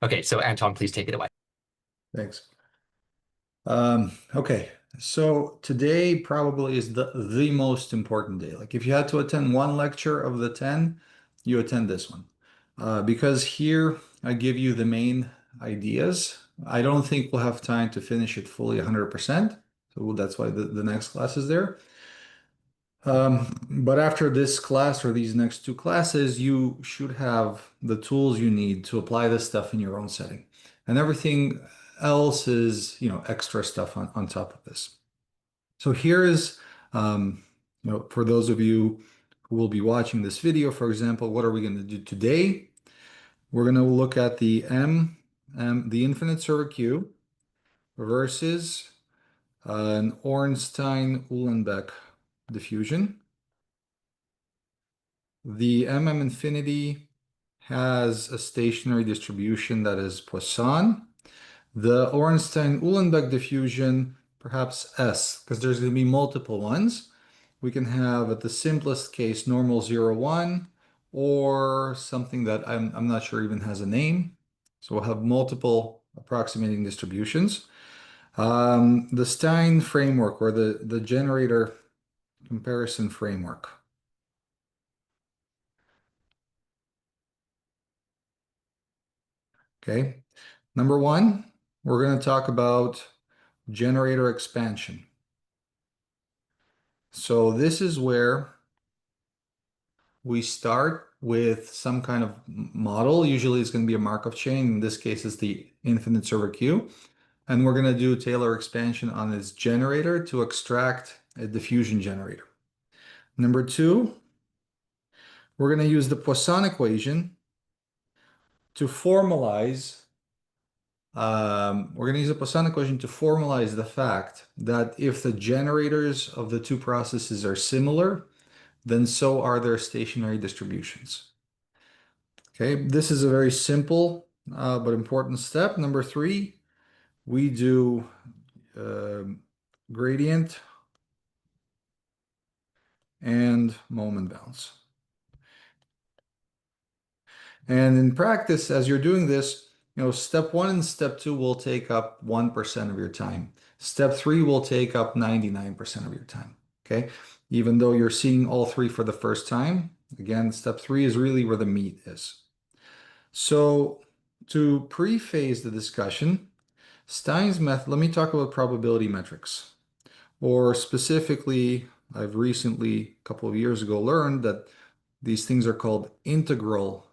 Okay, so Anton, please take it away. Thanks. Okay, so today probably is the most important day. Like if you had to attend one lecture of the 10, you attend this one. Because here I give you the main ideas. I don't think we'll have time to finish it fully 100%. So that's why the next class is there. But after this class or these next two classes, you should have the tools you need to apply this stuff in your own setting. And everything else is, extra stuff on top of this. So here is, for those of you who will be watching this video, for example, what are we going to do today? We're going to look at the the infinite server queue versus an Ornstein-Uhlenbeck diffusion. The infinity has a stationary distribution that is Poisson. The Ornstein-Uhlenbeck diffusion, perhaps S, because there's going to be multiple ones. We can have, at the simplest case, normal 0, 1, or something that I'm not sure even has a name. So we'll have multiple approximating distributions. The Stein framework, or the generator comparison framework. Okay. Number one, we're going to talk about generator expansion. So this is where we start with some kind of model. Usually it's going to be a Markov chain. In this case, it's the infinite server queue. And we're going to do Taylor expansion on its generator to extract a diffusion generator. Number two, we're going to use the Poisson equation to formalize we're going to use a Poisson equation to formalize the fact that if the generators of the two processes are similar, then so are their stationary distributions. Okay, this is a very simple but important step. Number three, we do gradient and moment bounds. And in practice, as you're doing this, step one and step two will take up 1% of your time. Step three will take up 99% of your time. Okay. Even though you're seeing all three for the first time, again, step three is really where the meat is. So to preface the discussion, Stein's method, let me talk about probability metrics. Or specifically, I've recently, a couple of years ago, learned that these things are called integral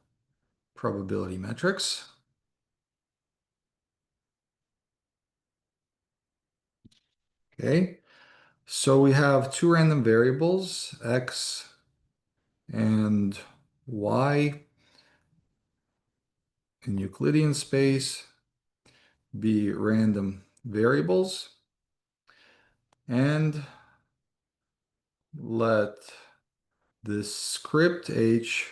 probability metrics. Okay, so we have two random variables, x and y in Euclidean space, be random variables, and let this script h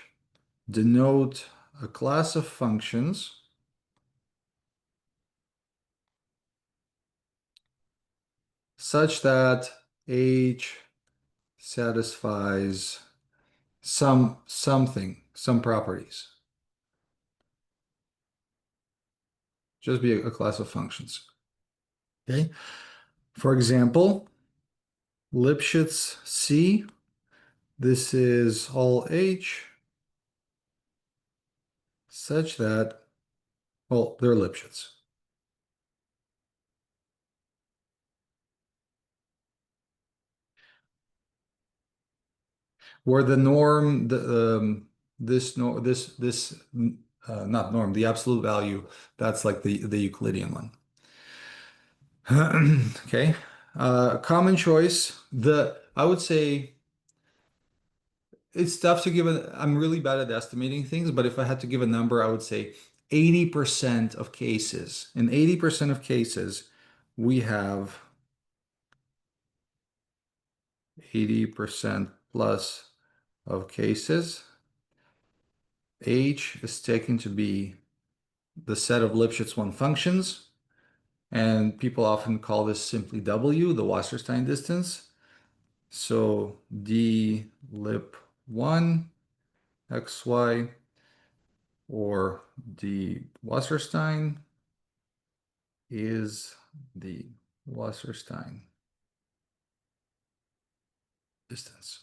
denote a class of functions such that h satisfies some properties. Just be a class of functions. Okay. For example, Lipschitz C, this is all h such that, well, they're Lipschitz. Where the norm, not norm, the absolute value, that's like the Euclidean one. Okay. Common choice, I would say it's tough to give I'm really bad at estimating things, but if I had to give a number, I would say 80% of cases. In 80% of cases, we have 80% plus of cases. H is taken to be the set of Lipschitz one functions, and people often call this simply W, the Wasserstein distance. So d lip 1 xy or the Wasserstein is the Wasserstein distance.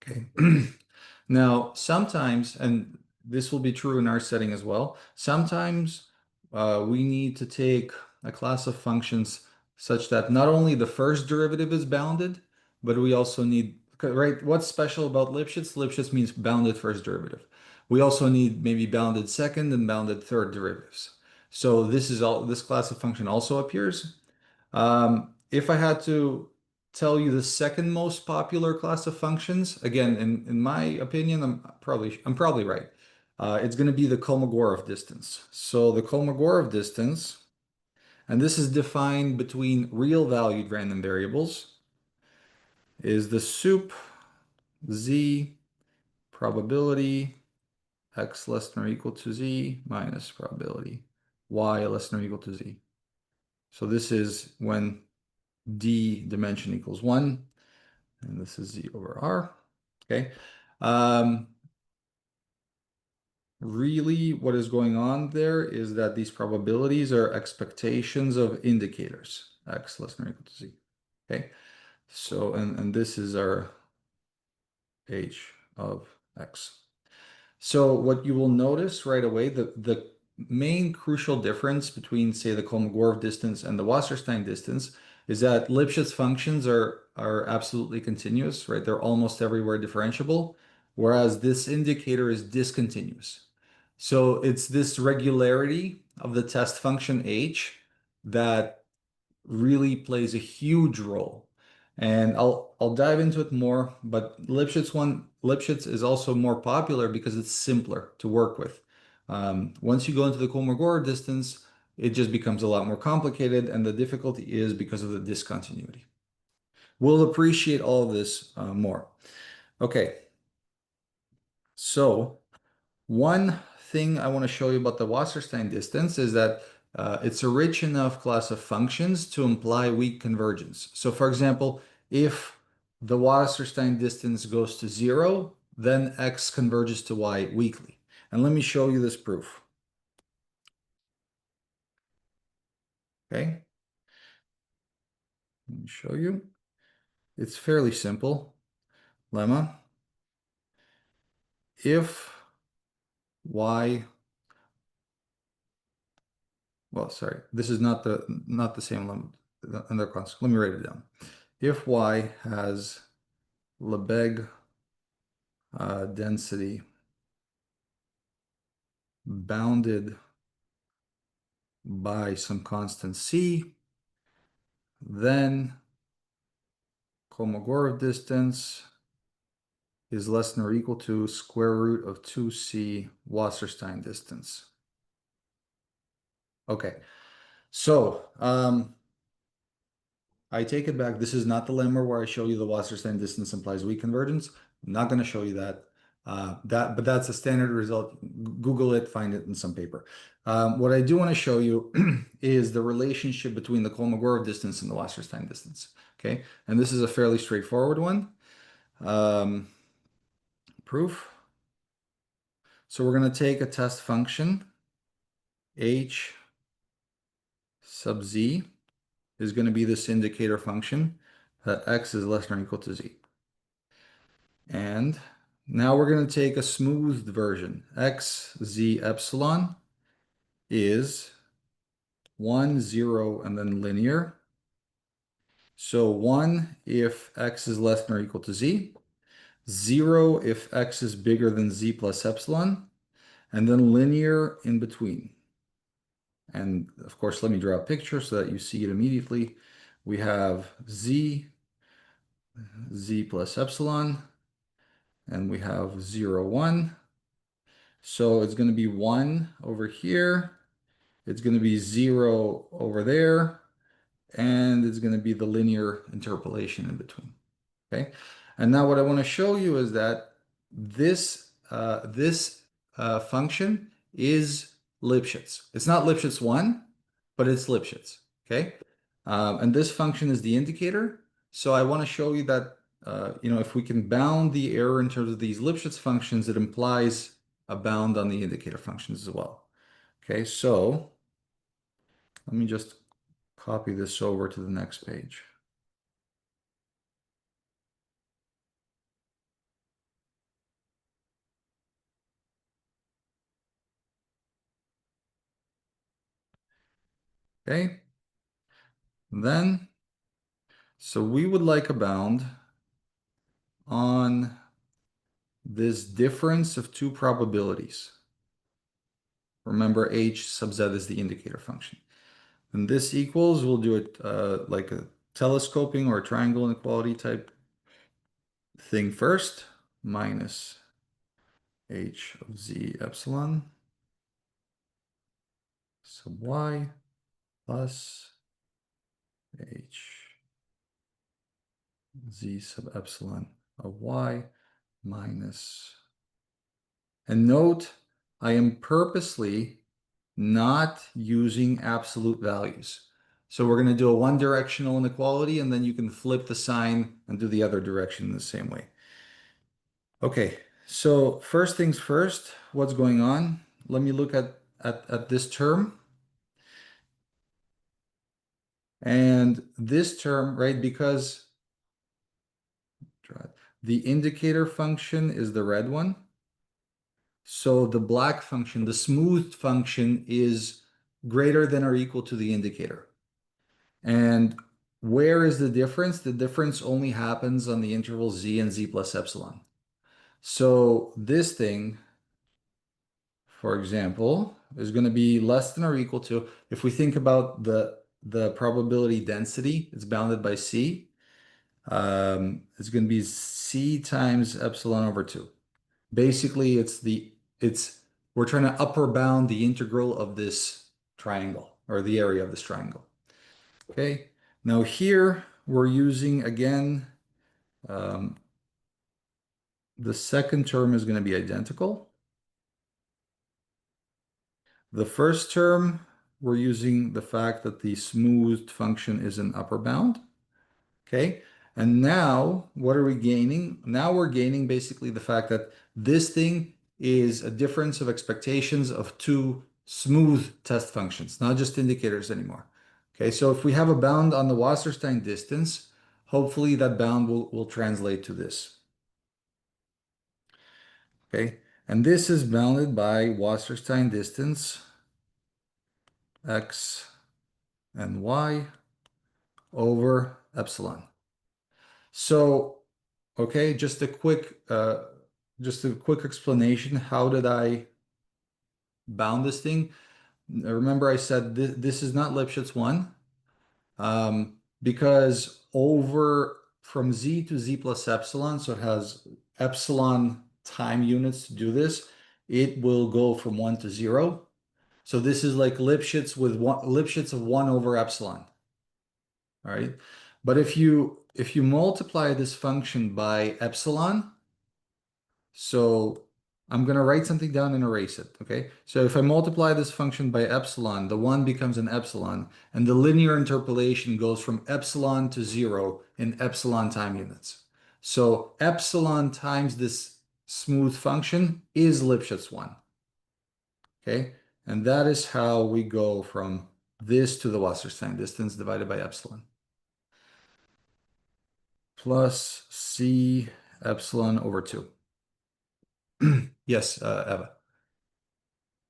Okay. Now, sometimes, and this will be true in our setting as well, sometimes we need to take a class of functions such that not only the first derivative is bounded, but we also need, right? What's special about Lipschitz? Lipschitz means bounded first derivative. We also need maybe bounded second and bounded third derivatives. So this class of function also appears. If I had to tell you the second most popular class of functions, again, in my opinion, I'm probably right. It's going to be the Kolmogorov distance. So the Kolmogorov distance, and this is defined between real valued random variables, is the sup z probability x less than or equal to z minus probability y less than or equal to z. So this is when d dimension equals 1, and this is z over r. Okay. Really, what is going on there is that these probabilities are expectations of indicators, x less than or equal to z. Okay. So, and this is our h of x. So what you will notice right away, the main crucial difference between, say, the Kolmogorov distance and the Wasserstein distance is that Lipschitz functions are absolutely continuous, right? They're almost everywhere differentiable, whereas this indicator is discontinuous. So it's this regularity of the test function h that really plays a huge role. And I'll dive into it more, but Lipschitz is also more popular because it's simpler to work with. Once you go into the Kolmogorov distance, it just becomes a lot more complicated, and the difficulty is because of the discontinuity. We'll appreciate all of this more. Okay, so one thing I want to show you about the Wasserstein distance is that it's a rich enough class of functions to imply weak convergence. So for example, if the Wasserstein distance goes to 0, then x converges to y weakly. And let me show you this proof. Okay, let me show you. It's fairly simple. Lemma. If y, well, sorry, this is not the same lemma. Another concept. Let me write it down. If y has Lebesgue density bounded by some constant c, then Kolmogorov distance is less than or equal to square root of 2c Wasserstein distance. Okay, so I take it back. This is not the lemma where I show you the Wasserstein distance implies weak convergence. I'm not going to show you that. But that's a standard result. Google it, find it in some paper. What I do want to show you is the relationship between the Kolmogorov distance and the Wasserstein distance. Okay, and this is a fairly straightforward one. Proof. So we're going to take a test function. H sub z is going to be this indicator function that x is less than or equal to z. And now we're going to take a smoothed version. X, z, epsilon is 1, 0, and then linear. So 1 if x is less than or equal to z, 0 if x is bigger than z plus epsilon, and then linear in between. And of course, let me draw a picture so that you see it immediately. We have z, z plus epsilon, and we have 0, 1. So it's going to be 1 over here. It's going to be 0 over there. And it's going to be the linear interpolation in between. Okay. And now what I want to show you is that this function is Lipschitz. It's not Lipschitz 1, but it's Lipschitz. Okay. And this function is the indicator. So I want to show you that if we can bound the error in terms of these Lipschitz functions, it implies a bound on the indicator functions as well. Okay, so let me just copy this over to the next page. Okay, then, so we would like a bound on this difference of two probabilities. Remember, h sub z is the indicator function. And this equals, we'll do it like a telescoping or a triangle inequality type thing first, minus h of z epsilon sub y plus h z sub epsilon of y minus. And note, I am purposely not using absolute values. So we're going to do a one directional inequality, and then you can flip the sign and do the other direction in the same way. Okay, so first things first, what's going on? Let me look at this term. And this term, right, because the indicator function is the red one. So the black function, the smooth function, is greater than or equal to the indicator. And where is the difference? The difference only happens on the interval z and z plus epsilon. So this thing, for example, is going to be less than or equal to, if we think about the probability density, it's bounded by c. It's going to be c times epsilon over 2. Basically, we're trying to upper bound the integral of this triangle, or the area of this triangle. Okay, now here we're using again, the second term is going to be identical. The first term, we're using the fact that the smoothed function is an upper bound. Okay, and now what are we gaining? Now we're gaining basically the fact that this thing is a difference of expectations of two smooth test functions, not just indicators anymore. Okay, so if we have a bound on the Wasserstein distance, hopefully that bound will translate to this. Okay, and this is bounded by Wasserstein distance x and y over epsilon. So, okay, just a quick explanation. How did I bound this thing? Remember I said this is not Lipschitz 1, because over from z to z plus epsilon, so it has epsilon time units to do this, it will go from 1 to 0. So this is like Lipschitz with Lipschitz of 1 over epsilon. All right. But if you multiply this function by epsilon, so I'm going to write something down and erase it. Okay. So if I multiply this function by epsilon, the 1 becomes an epsilon, and the linear interpolation goes from epsilon to 0 in epsilon time units. So epsilon times this smooth function is Lipschitz 1. Okay. And that is how we go from this to the Wasserstein distance divided by epsilon. Plus c epsilon over 2. Yes, Eva.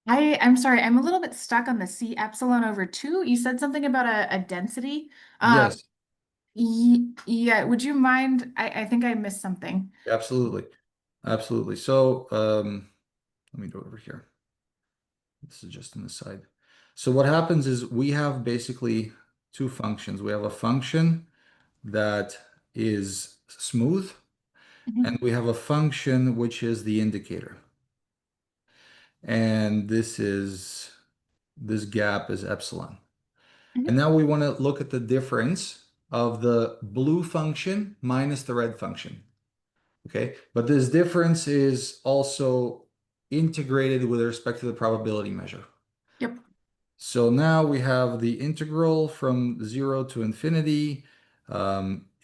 I'm sorry, I'm a little bit stuck on the C epsilon over 2. You said something about a density. Yes, Yeah, would you mind? I think I missed something. absolutely. Absolutely. So let me go over here. This is just an aside. So what happens is we have basically two functions. We have a function that is smooth, and Mhm, we have a function which is the indicator. And this gap is epsilon. And mhm. now we want to look at the difference of the blue function minus the red function. Okay, but this difference is also integrated with respect to the probability measure. Yep. So now we have the integral from 0 to infinity,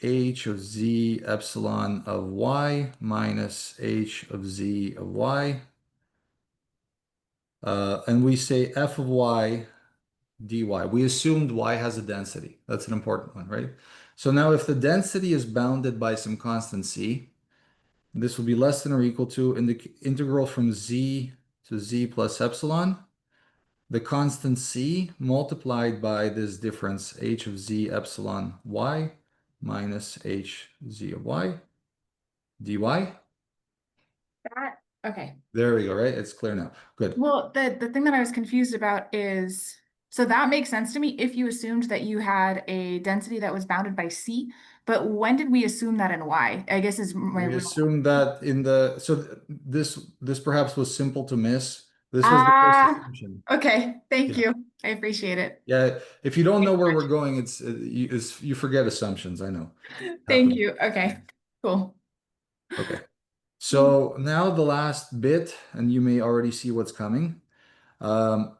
h of z epsilon of y minus h of z of y. and we say f of y dy. We assumed y has a density. That's an important one, right? So now if the density is bounded by some constant c, this will be less than or equal to in the integral from z to z plus epsilon, the constant c multiplied by this difference h of z epsilon y minus h z of y dy. That, okay. There we go, right? It's clear now. Good. Well, the thing that I was confused about is, so that makes sense to me if you assumed that you had a density that was bounded by C, but when did we assume that in Y? I guess is my We real. assume that in the so this perhaps was simple to miss. This was the first Ah, assumption. okay. Thank Yeah. you. I appreciate it. Yeah. If you don't Thank know you where we're much. going, you forget assumptions. I know. Thank Happen. you. Okay, cool. Okay. So now the last bit, and you may already see what's coming. Um,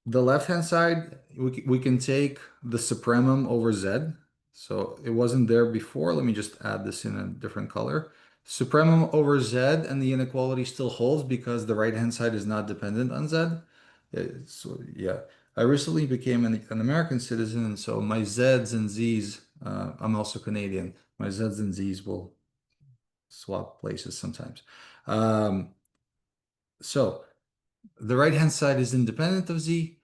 the left-hand side, we can take the supremum over Z. So it wasn't there before. Let me just add this in a different color. Supremum over Z, and the inequality still holds because the right-hand side is not dependent on Z. So yeah, I recently became an American citizen, and so my Zs and Zs, I'm also Canadian. My Zs and Zs will swap places sometimes. Um, so the right-hand side is independent of Z.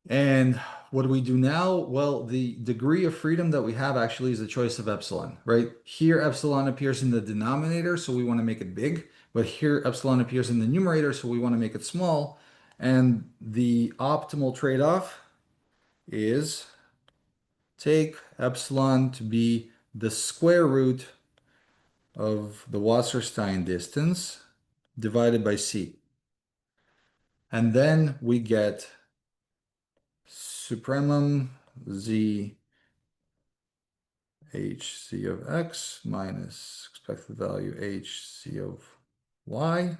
And what do we do now? Well, the degree of freedom that we have actually is the choice of epsilon, right? Here, epsilon appears in the denominator, so we want to make it big. But here, epsilon appears in the numerator, so we want to make it small. And the optimal trade-off is take epsilon to be the square root of the Wasserstein distance divided by c. And then we get supremum z hc of x minus expected value hc of y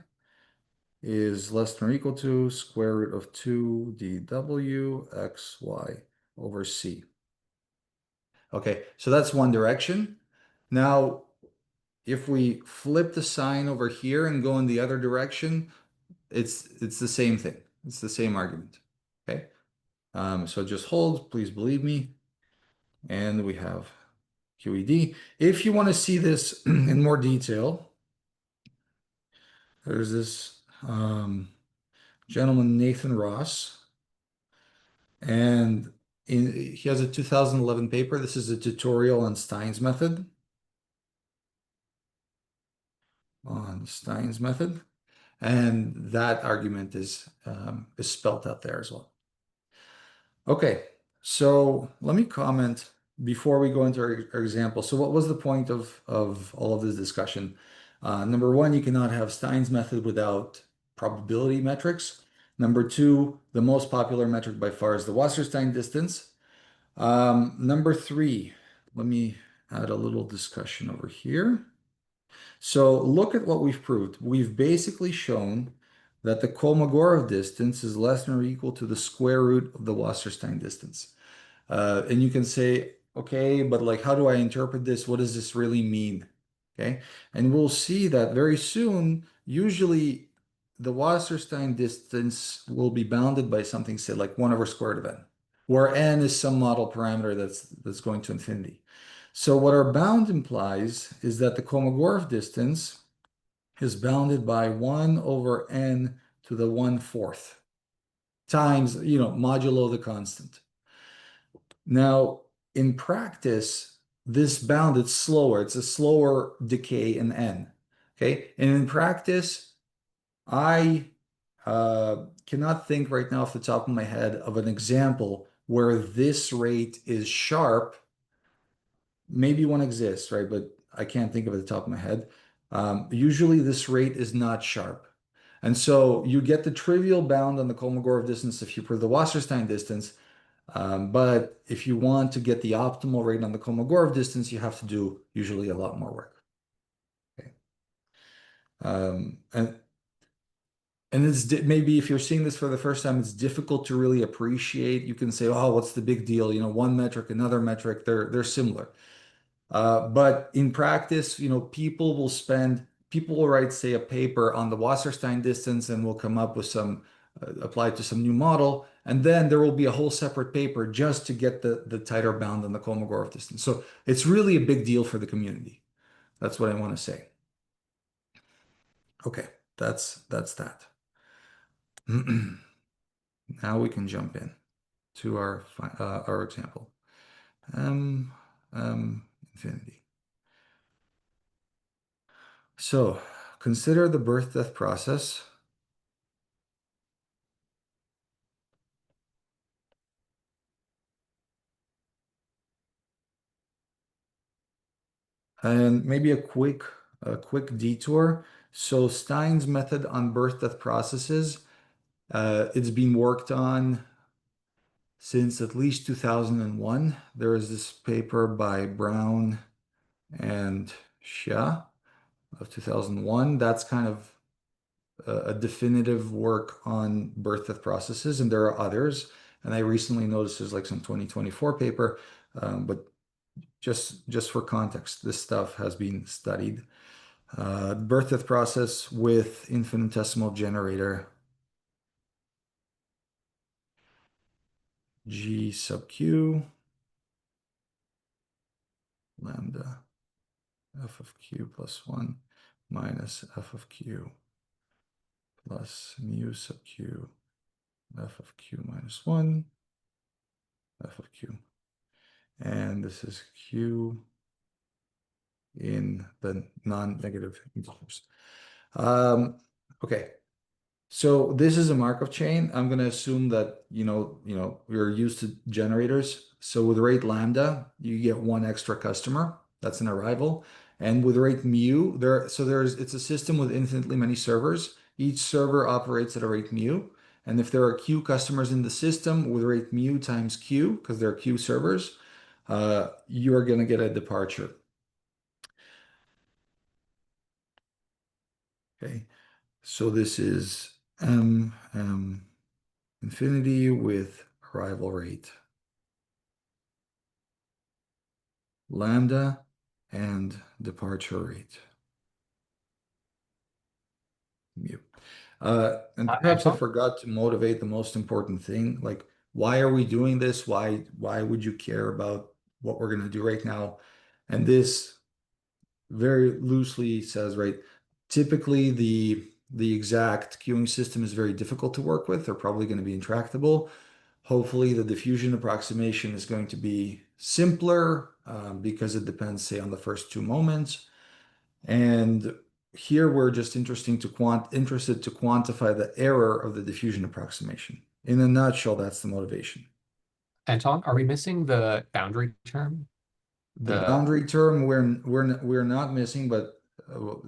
is less than or equal to square root of 2 dw xy over c. Okay, so that's one direction. Now, if we flip the sign over here and go in the other direction, it's the same thing. It's the same argument. Okay. So just hold, please believe me. And we have QED. If you want to see this in more detail, there's this gentleman, Nathan Ross, and he has a 2011 paper. This is a tutorial on Stein's method. And that argument is spelt out there as well. Okay, so let me comment before we go into our example. So what was the point of all of this discussion? Number one, you cannot have Stein's method without probability metrics. Number two, the most popular metric by far is the Wasserstein distance. Number three, let me add a little discussion over here. So look at what we've proved. We've basically shown that the Kolmogorov distance is less than or equal to the square root of the Wasserstein distance. And you can say, okay, but like, how do I interpret this? What does this really mean? Okay. And we'll see that very soon, usually the Wasserstein distance will be bounded by something, say like 1 over square root of n, where n is some model parameter that's going to infinity. So what our bound implies is that the Kolmogorov distance is bounded by 1 over n to the 1/4 times, modulo the constant. Now, in practice, this bound, it's slower. It's a slower decay in n. Okay. And in practice, I cannot think right now off the top of my head of an example where this rate is sharp. Maybe one exists, right? But I can't think of it at the top of my head. Usually this rate is not sharp. And so you get the trivial bound on the Kolmogorov distance if you prove the Wasserstein distance. But if you want to get the optimal rate on the Kolmogorov distance, you have to do usually a lot more work. Okay. And it's maybe if you're seeing this for the first time, it's difficult to really appreciate. You can say, oh, what's the big deal? One metric, another metric, they're similar. But in practice, people will spend people will write, say, a paper on the Wasserstein distance and will come up with some applied to some new model, and then there will be a whole separate paper just to get the tighter bound on the Kolmogorov distance. So it's really a big deal for the community. That's what I want to say. Okay, that's that. Now we can jump in to our example. Um, Infinity. So consider the birth-death process. And maybe a quick detour. So Stein's method on birth-death processes, it's been worked on since at least 2001. There is this paper by Brown and Xia of 2001. That's kind of a definitive work on birth-death processes, and there are others. And I recently noticed there's like some 2024 paper, but just for context, this stuff has been studied. Birth-death process with infinitesimal generator G sub Q lambda f of Q plus 1 minus f of Q plus mu sub Q f of Q minus 1 f of Q. And this is Q in the non-negative integers. Okay, so this is a Markov chain. I'm going to assume that we're used to generators. So with rate lambda, you get one extra customer. That's an arrival. And with rate mu, it's a system with infinitely many servers. Each server operates at a rate mu. And if there are Q customers in the system with rate mu times Q, because there are Q servers, you are going to get a departure. Okay, so this is infinity with arrival rate lambda and departure rate mu. And perhaps I Anton? forgot to motivate the most important thing, like why are we doing this? Why would you care about what we're going to do right now? And this very loosely says, right, typically the exact queuing system is very difficult to work with. They're probably going to be intractable. Hopefully, the diffusion approximation is going to be simpler because it depends, say, on the first two moments. And here we're just interested to quantify the error of the diffusion approximation. In a nutshell, that's the motivation. Anton, are we missing the boundary term? The The boundary term we're not missing, but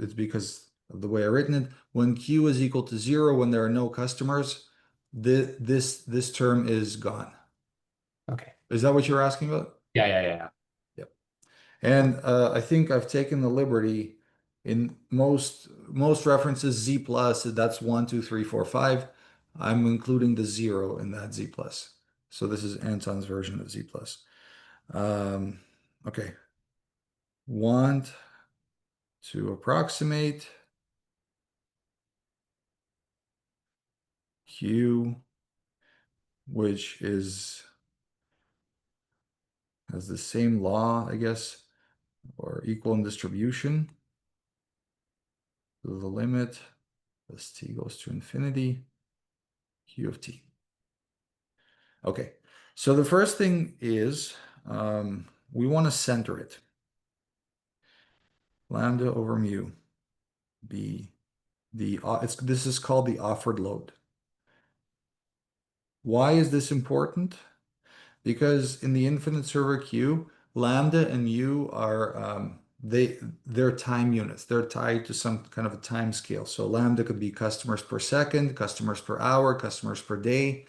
it's because of the way I've written it. When Q is equal to 0, when there are no customers, this term is gone. Okay. Is that what you're asking about? Yeah. Yep. And I think I've taken the liberty in most references Z plus, that's 1, 2, 3, 4, 5. I'm including the 0 in that Z plus. So this is Anton's version of Z plus. Okay. Want to approximate Q, which has the same law, I guess, or equal in distribution. So the limit as t goes to infinity, Q of t. Okay, so the first thing is we want to center it. Lambda over mu be this is called the offered load. Why is this important? Because in the infinite server queue, lambda and mu are they're time units. They're tied to some kind of a time scale. So lambda could be customers per second, customers per hour, customers per day.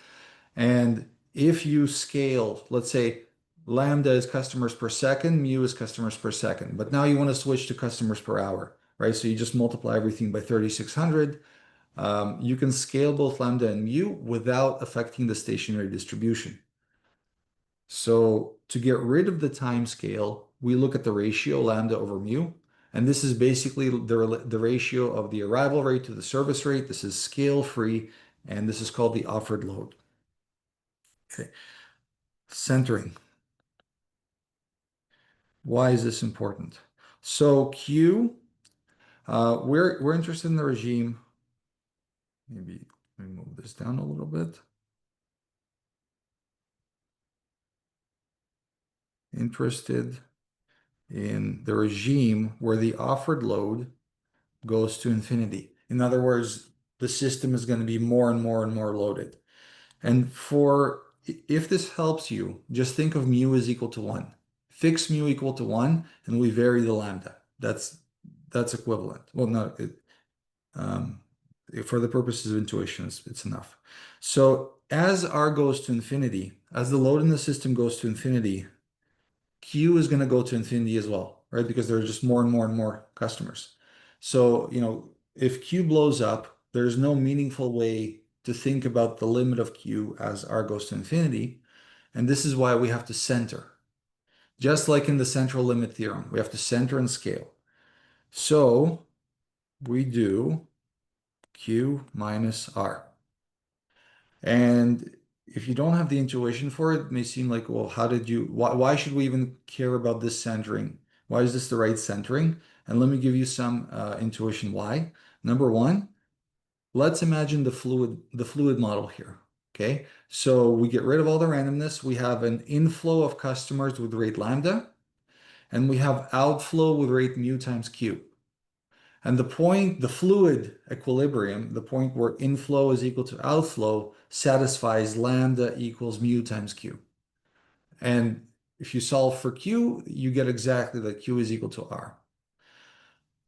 And if you scale, let's say lambda is customers per second, mu is customers per second, but now you want to switch to customers per hour, right? So you just multiply everything by 3600. You can scale both lambda and mu without affecting the stationary distribution. So to get rid of the time scale, we look at the ratio lambda over mu, And this is basically the ratio of the arrival rate to the service rate. This is scale free, and this is called the offered load. Okay. Centering. Why is this important? So Q, we're interested in the regime. Maybe let me move this down a little bit. Interested in the regime where the offered load goes to infinity. In other words, the system is going to be more and more and more loaded. And if this helps you, just think of mu is equal to 1. Fix mu equal to 1, and we vary the lambda. That's equivalent. Well, no, for the purposes of intuition, it's enough. So as R goes to infinity, as the load in the system goes to infinity, Q is going to go to infinity as well, right? Because there are just more and more and more customers. So, if Q blows up, there's no meaningful way to think about the limit of Q as R goes to infinity. And this is why we have to center. Just like in the central limit theorem, we have to center and scale. So we do Q minus R. And if you don't have the intuition for it, it may seem like, well, why should we even care about this centering? Why is this the right centering? And let me give you some intuition why. Number one, let's imagine the fluid model here. Okay, so we get rid of all the randomness. We have an inflow of customers with rate lambda, and we have outflow with rate mu times Q. And the fluid equilibrium, the point where inflow is equal to outflow, satisfies lambda equals mu times Q. And if you solve for Q, you get exactly that Q is equal to R.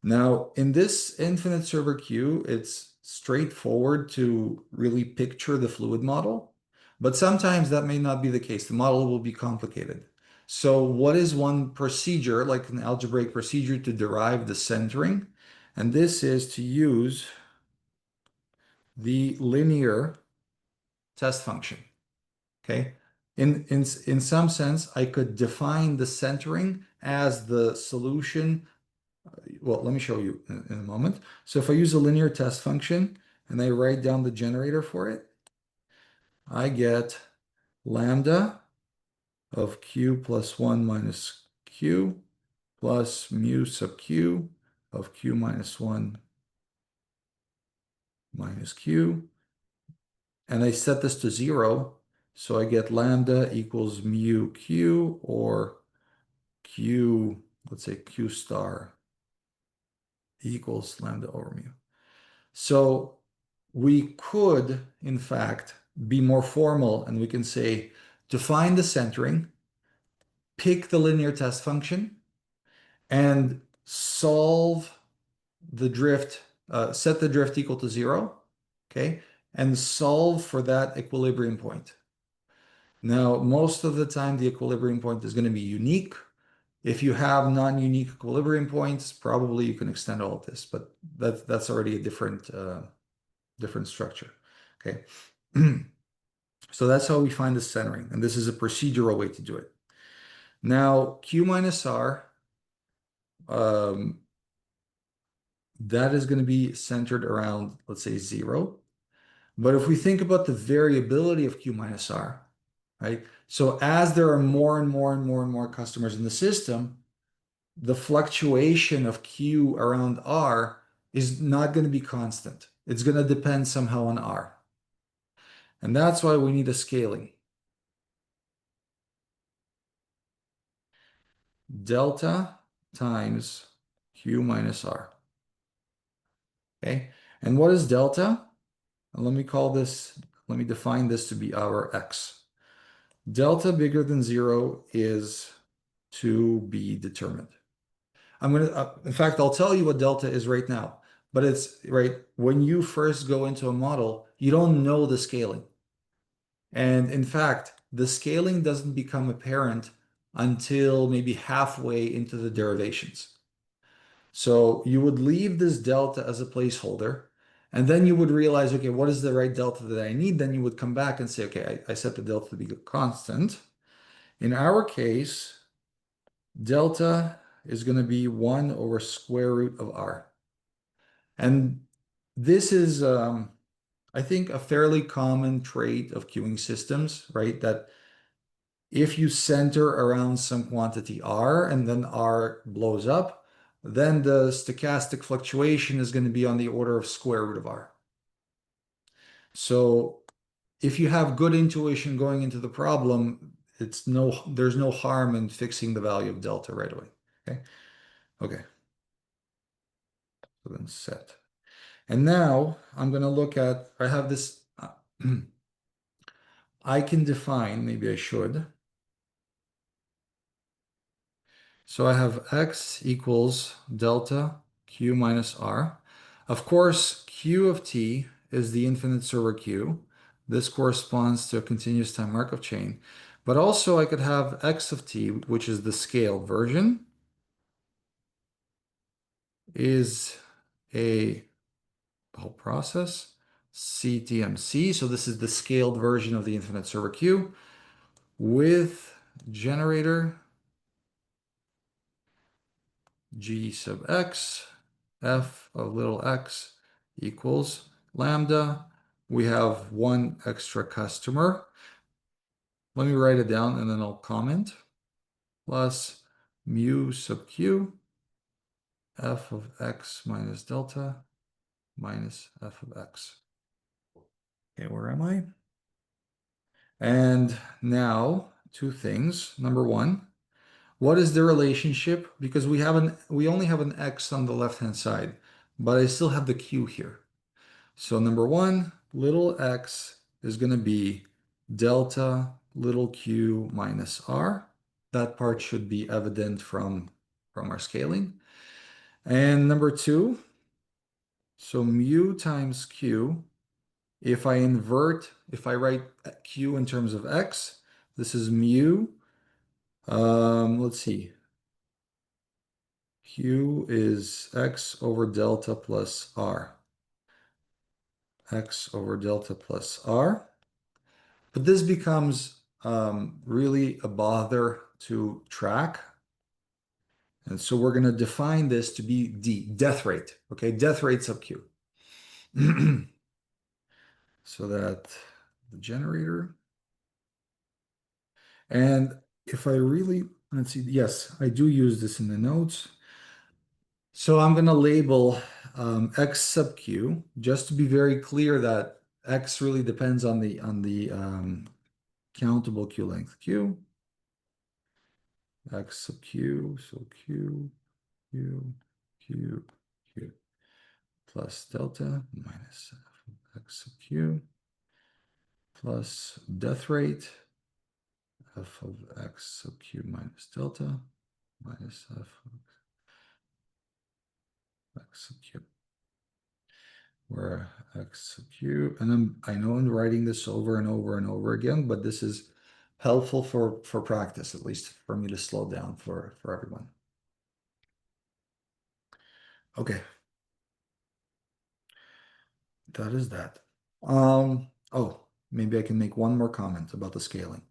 Now, in this infinite server queue, it's straightforward to really picture the fluid model, but sometimes that may not be the case. The model will be complicated. So what is one procedure, like an algebraic procedure, to derive the centering? And this is to use the linear test function. Okay. In some sense, I could define the centering as the solution. Well, let me show you in a moment. So if I use a linear test function and I write down the generator for it, I get lambda of Q plus 1 minus Q plus mu sub Q of Q minus 1 minus Q. And I set this to 0. So I get lambda equals mu Q, or Q, let's say Q star equals lambda over mu. So we could, in fact, be more formal, and we can say, to find the centering, pick the linear test function and solve the drift, set the drift equal to 0, okay, and solve for that equilibrium point. Now, most of the time, the equilibrium point is going to be unique. If you have non-unique equilibrium points, probably you can extend all of this, but that's already a different structure. Okay. So that's how we find the centering, and this is a procedural way to do it. Now, Q minus R, that is going to be centered around, let's say, 0. But if we think about the variability of Q minus R, right? So as there are more and more and more and more customers in the system, the fluctuation of Q around R is not going to be constant. It's going to depend somehow on R. And that's why we need a scaling. Delta times Q minus R. Okay. And what is delta? And let me define this to be our X. Delta bigger than 0 is to be determined. In fact, I'll tell you what delta is right now, but it's right when you first go into a model, you don't know the scaling. And in fact, the scaling doesn't become apparent until maybe halfway into the derivations. So you would leave this delta as a placeholder, and then you would realize, okay, what is the right delta that I need? Then you would come back and say, okay, I set the delta to be constant. In our case, delta is going to be 1 over square root of r. And this is, I think, a fairly common trait of queuing systems, right? That if you center around some quantity r and then r blows up, then the stochastic fluctuation is going to be on the order of square root of r. So if you have good intuition going into the problem, there's no harm in fixing the value of delta right away. Okay. Okay. So then set. And now I'm going to look at, I have this, I can define, maybe I should. So I have x equals delta q minus r. Of course, q of t is the infinite server queue. This corresponds to a continuous time Markov chain. But also I could have x of t, which is the scaled version, is a whole process, CTMC. So this is the scaled version of the infinite server queue with generator g sub x, f of little x equals lambda. We have one extra customer. Let me write it down and then I'll comment. Plus mu sub q, f of x minus delta minus f of x. Okay, where am I? And now, two things. Number one, what is the relationship? Because we only have an x on the left-hand side, but I still have the q here. So number one, little x is going to be delta little q minus r. That part should be evident from our scaling. And number two, so mu times q, if I write q in terms of x, this is mu. Let's see. Q is x over delta plus r. X over delta plus r. But this becomes really a bother to track. And so we're going to define this to be d, death rate. Okay, death rate sub q. So that the generator. And if I really, let's see, yes, I do use this in the notes. So I'm going to label x sub q, just to be very clear that x really depends on the countable q length q. X sub q, so q, q, q, q, plus delta minus x sub q, plus death rate, f of x sub q minus delta, minus f of x sub q, where x sub q, and I know I'm writing this over and over and over again, but this is helpful for practice, at least for me to slow down for everyone. Okay. That is that. Oh, maybe I can make one more comment about the scaling.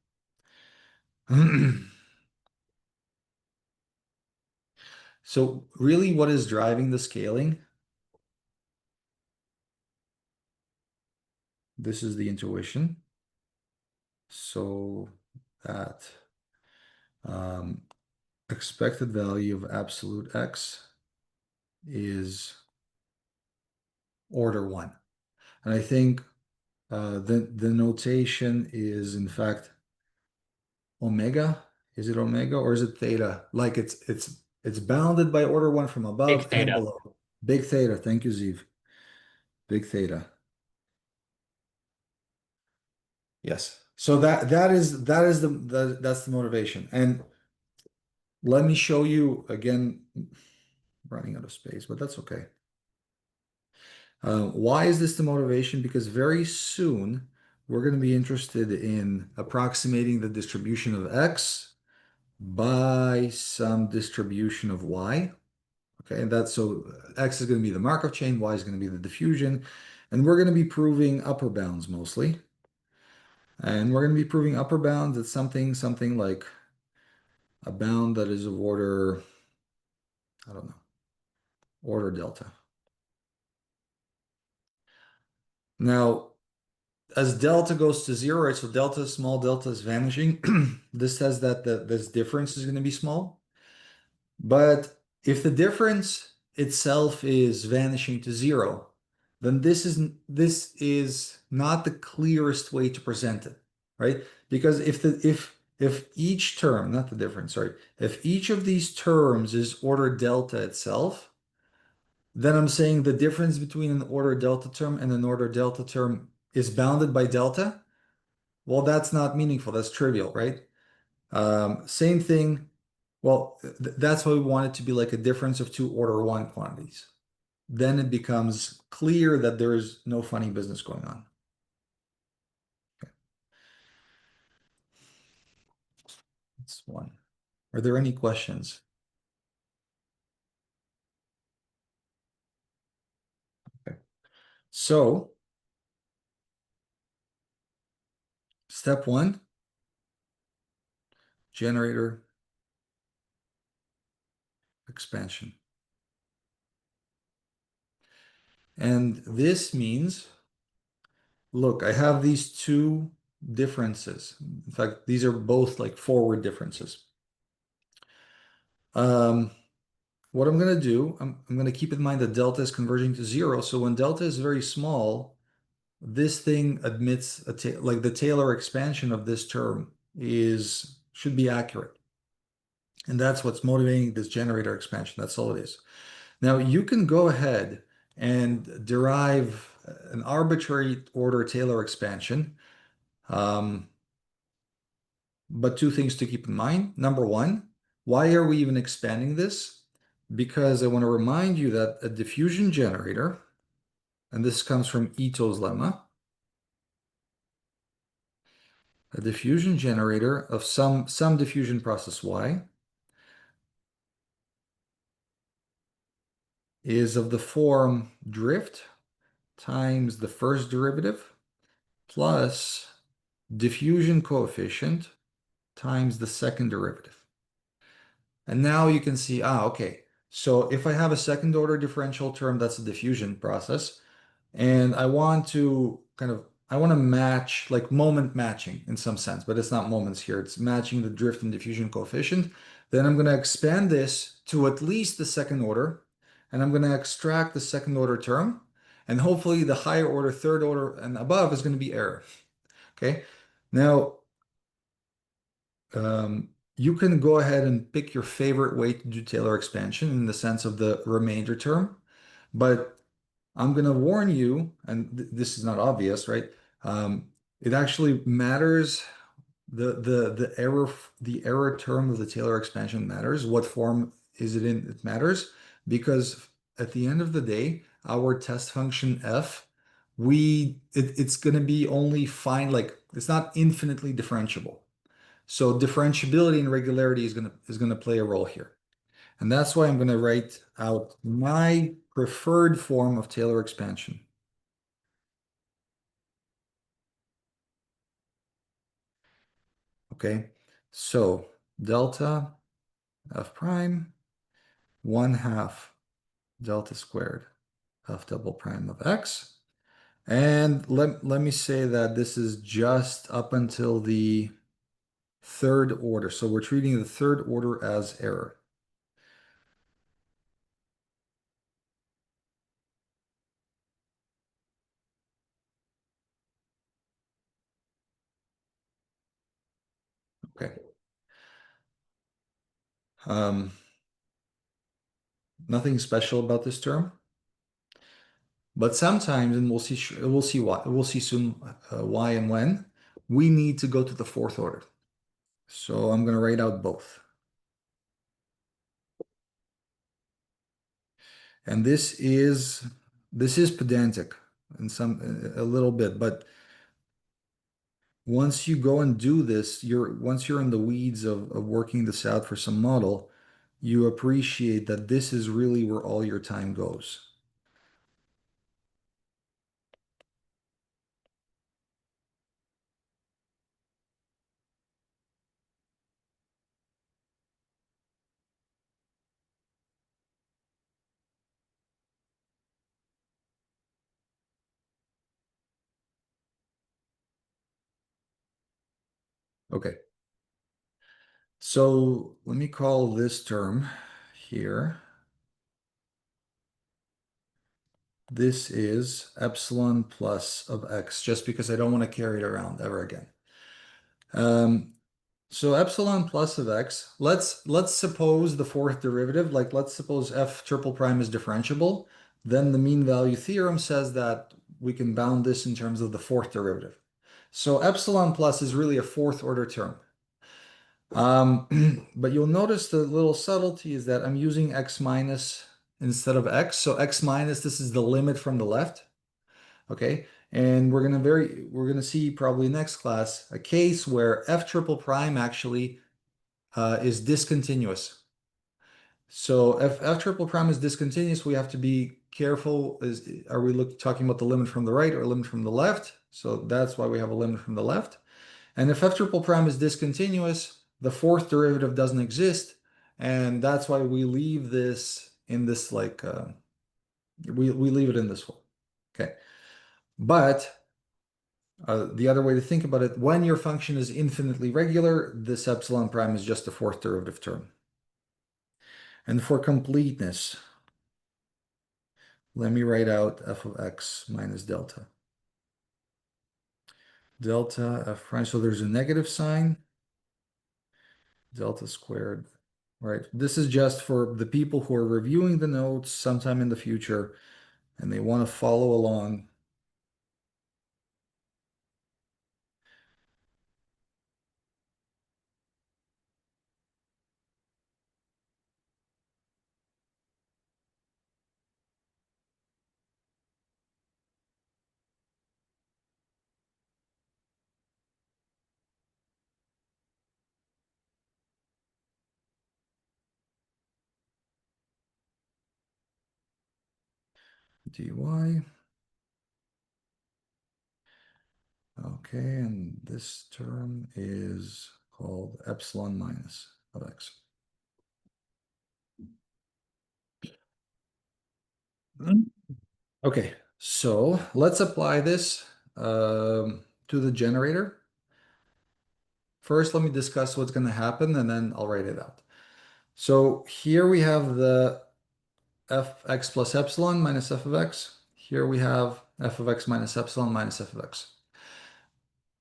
So really what is driving the scaling? This is the intuition. So that expected value of absolute x is order 1. And I think the notation is in fact omega. Is it omega or is it theta? Like it's bounded by order 1 from above Big and theta. below. Big theta. Thank you, Ziv. Big theta. Yes. So that's the motivation. And let me show you again, running out of space, but that's okay. Why is this the motivation? Because very soon we're going to be interested in approximating the distribution of x by some distribution of y. Okay, and that's so x is going to be the Markov chain, y is going to be the diffusion, and we're going to be proving upper bounds mostly. And we're going to be proving upper bounds at something like a bound that is of order I don't know, order delta. Now, as delta goes to 0, right? So delta, small delta is vanishing. This says that this difference is going to be small. But if the difference itself is vanishing to 0, then this is not the clearest way to present it, right? Because if each term, not the difference, sorry, if each of these terms is order delta itself, then I'm saying the difference between an order delta term and an order delta term is bounded by delta. Well, that's not meaningful. That's trivial, right? Same thing. Well, that's why we want it to be like a difference of two order one quantities. Then it becomes clear that there is no funny business going on. Okay. That's one. Are there any questions? Okay. So, step one, generator expansion. And this means, look, I have these two differences. In fact, these are both like forward differences. What I'm going to do, I'm going to keep in mind that delta is converging to 0. So when delta is very small, this thing admits like the Taylor expansion of this term should be accurate. And that's what's motivating this generator expansion. That's all it is. Now you can go ahead and derive an arbitrary order Taylor expansion. But two things to keep in mind. Number one, why are we even expanding this? Because I want to remind you that a diffusion generator, and this comes from Ito's lemma, a diffusion generator of some diffusion process Y is of the form drift times the first derivative plus diffusion coefficient times the second derivative. And now you can see, okay, so if I have a second order differential term, that's a diffusion process, and I want to match, like moment matching in some sense, but it's not moments here. It's matching the drift and diffusion coefficient. Then I'm going to expand this to at least the second order, and I'm going to extract the second order term, and hopefully the higher order, third order, and above is going to be error. Okay. Now, you can go ahead and pick your favorite way to do Taylor expansion in the sense of the remainder term, but I'm going to warn you, and this is not obvious, right? It actually matters. The error term of the Taylor expansion matters. What form is it in? It matters because at the end of the day, our test function f, it's going to be only fine, like it's not infinitely differentiable. So differentiability and regularity is gonna play a role here. And that's why I'm going to write out my preferred form of Taylor expansion. Okay, so delta f prime 1/2 delta squared f double prime of x. And let me say that this is just up until the third order. So we're treating the third order as error. Okay. Um, Nothing special about this term. But sometimes, and we'll see soon why and when, we need to go to the fourth order. So I'm going to write out both. And this is pedantic in a little bit, but once you go and do this, once you're in the weeds of working this out for some model, you appreciate that this is really where all your time goes. Okay. So let me call this term here. This is epsilon plus of x, just because I don't want to carry it around ever again. So epsilon plus of x, let's suppose the fourth derivative, like let's suppose f triple prime is differentiable. Then the mean value theorem says that we can bound this in terms of the fourth derivative. So epsilon plus is really a fourth order term. But you'll notice the little subtlety is that I'm using x minus instead of x. So x minus, this is the limit from the left. Okay. And we're gonna see probably next class a case where f triple prime actually is discontinuous. So if f triple prime is discontinuous, we have to be careful. Are we talking about the limit from the right or limit from the left? So that's why we have a limit from the left. And if f triple prime is discontinuous, the fourth derivative doesn't exist. And that's why we leave this in this like, we leave it in this one. Okay. But the other way to think about it, when your function is infinitely regular, this epsilon prime is just a fourth derivative term. And for completeness, let me write out f of x minus delta. Delta f prime, so there's a negative sign, delta squared, right? This is just for the people who are reviewing the notes sometime in the future and they want to follow along. Dy. Okay, and this term is called epsilon minus of x. Okay, so let's apply this to the generator. First, let me discuss what's going to happen and then I'll write it out. So here we have the fx plus epsilon minus f of x. Here we have f of x minus epsilon minus f of x.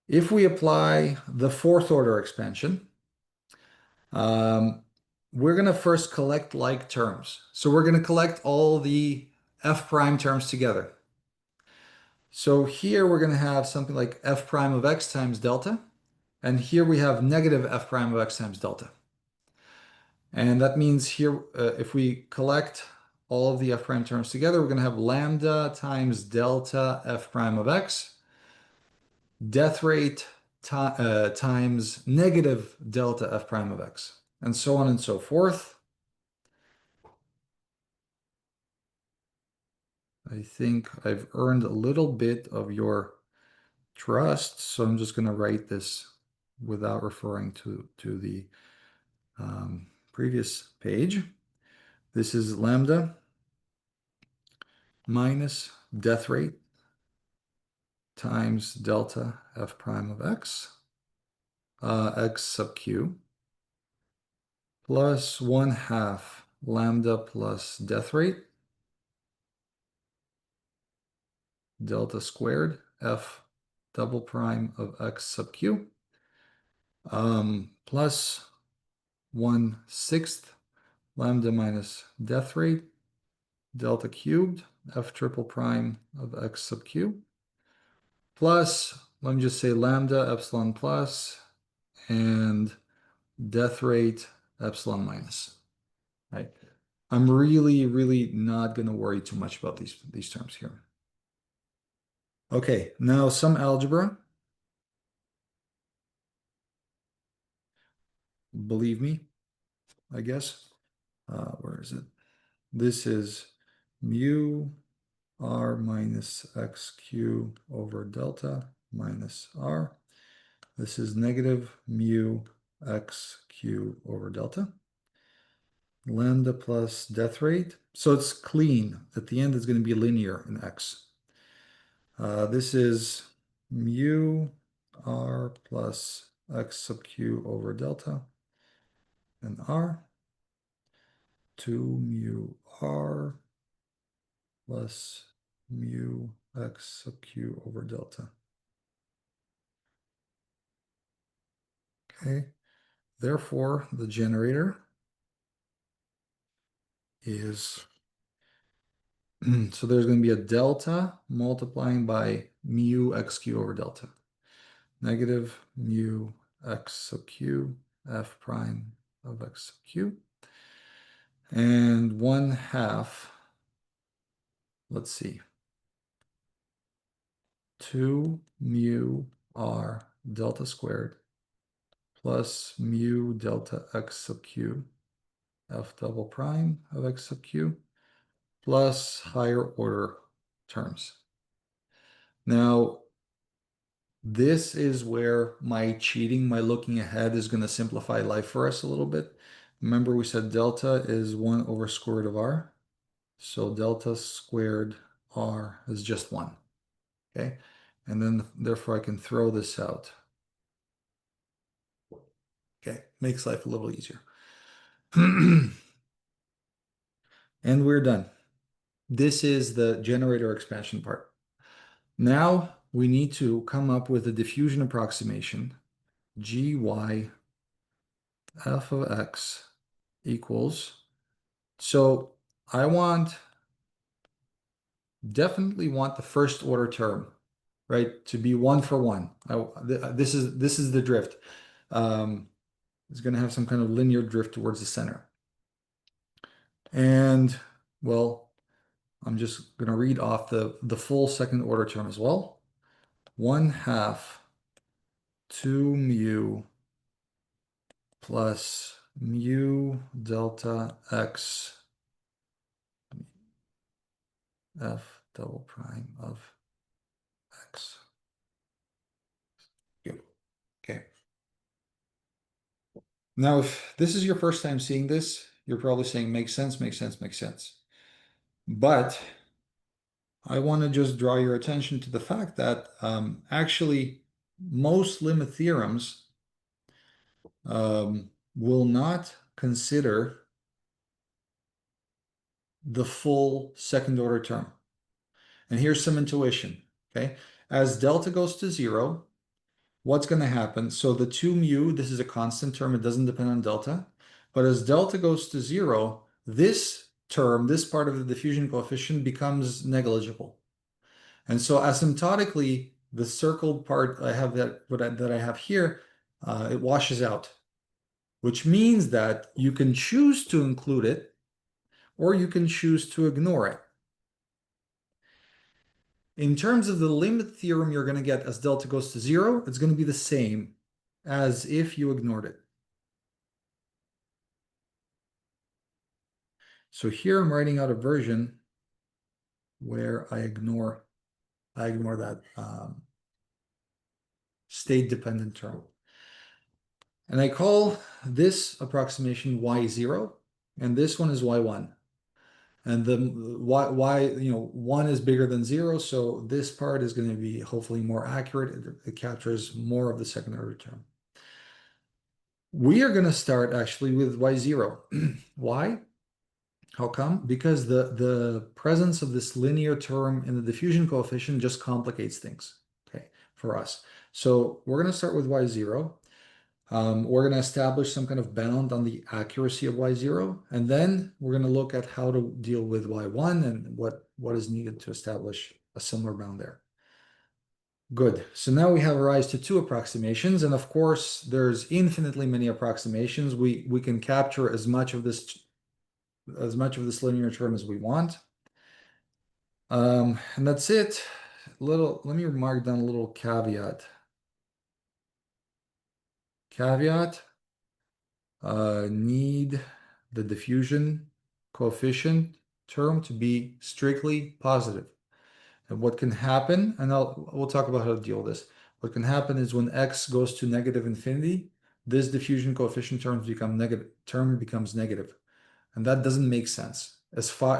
If we apply the fourth order expansion, we're going to first collect like terms. So we're going to collect all the f prime terms together. So here we're going to have something like f prime of x times delta. And here we have negative f prime of x times delta. And that means here, if we collect all of the f prime terms together, we're going to have lambda times delta f prime of x, death rate times negative delta f prime of x, and so on and so forth. I think I've earned a little bit of your trust, so I'm just going to write this without referring to the previous page. This is lambda minus death rate times delta f prime of x, x sub q, plus 1/2 lambda plus death rate, delta squared f double prime of x sub q, plus 1/6 lambda minus death rate, delta cubed f triple prime of x sub q, plus, let me just say lambda epsilon plus and death rate epsilon minus, right? I'm really not going to worry too much about these terms here. Okay, now some algebra. Believe me, I guess. Where is it? This is mu r minus xq over delta minus r. This is negative mu xq over delta. Lambda plus death rate. So it's clean. At the end, it's going to be linear in x. This is mu r plus x sub q over delta and r, 2 mu r plus mu x sub q over delta. Okay, therefore the generator is, so there's going to be a delta multiplying by mu xq over delta. Negative mu x sub q f prime of x sub q. And 1/2, let's see, 2 mu r delta squared plus mu delta x sub q f double prime of x sub q plus higher order terms. Now, this is where my cheating, my looking ahead is going to simplify life for us a little bit. Remember we said delta is 1 over square root of r. So delta squared r is just 1. Okay. And then therefore I can throw this out. Okay. Makes life a little easier. And we're done. This is the generator expansion part. Now we need to come up with a diffusion approximation. Gy f of x equals, so I definitely want the first order term, right, to be 1 for 1. This is the drift. It's going to have some kind of linear drift towards the center. And well, I'm just going to read off the full second order term as well. 1/2 2 mu plus mu delta x f double prime of x. Okay. Now, if this is your first time seeing this, you're probably saying makes sense, makes sense, makes sense. But I want to just draw your attention to the fact that actually most limit theorems will not consider the full second order term. And here's some intuition, okay? As delta goes to 0, what's going to happen? So the 2 mu, this is a constant term, it doesn't depend on delta. But as delta goes to 0, this term, this part of the diffusion coefficient becomes negligible. And so asymptotically, the circled part I have that I have here, it washes out, which means that you can choose to include it or you can choose to ignore it. In terms of the limit theorem you're going to get as delta goes to 0, it's going to be the same as if you ignored it. So here I'm writing out a version where I ignore that state-dependent term. And I call this approximation y0, and this one is y1. And the y 1 is bigger than 0, so this part is going to be hopefully more accurate. It captures more of the second order term. We are going to start actually with y0. Why? How come? Because the presence of this linear term in the diffusion coefficient just complicates things, okay, for us. So we're going to start with y0. We're going to establish some kind of bound on the accuracy of y0, and then we're going to look at how to deal with y1 and what is needed to establish a similar bound there. Good. So now we have a rise to 2 approximations, and of course, there's infinitely many approximations. We can capture as much of this linear term as we want. And that's it. Let me mark down a little caveat. Need the diffusion coefficient term to be strictly positive. And what can happen, and we'll talk about how to deal with this. What can happen is when x goes to negative infinity, this diffusion coefficient term becomes negative. And that doesn't make sense as far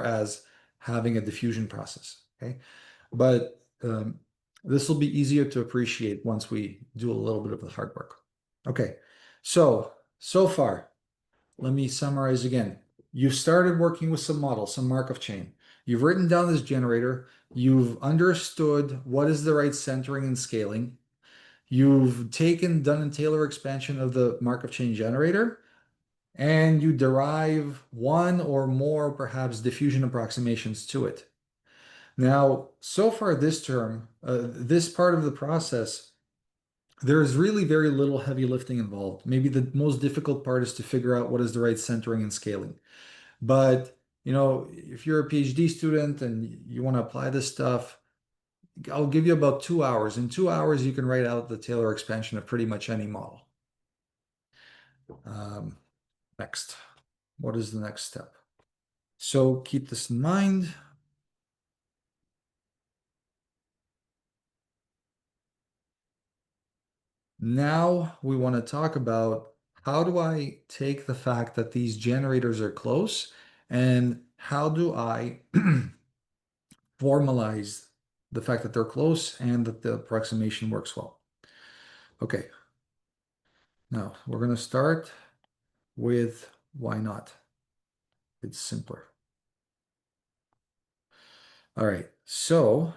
as having a diffusion process, okay? But This will be easier to appreciate once we do a little bit of the hard work. Okay, so far, let me summarize again. You've started working with some models, some Markov chain. You've written down this generator. You've understood what is the right centering and scaling. You've taken Dunn and Taylor expansion of the Markov chain generator, and you derive one or more, perhaps, diffusion approximations to it. Now, so far this term, this part of the process, there's really very little heavy lifting involved. Maybe the most difficult part is to figure out what is the right centering and scaling. But, if you're a PhD student and you want to apply this stuff, I'll give you about 2 hours. In 2 hours, you can write out the Taylor expansion of pretty much any model. Next, what is the next step? So keep this in mind. Now we want to talk about how do I take the fact that these generators are close and how do I formalize the fact that they're close and that the approximation works well. Okay. Now we're going to start with why not? It's simpler. All right. So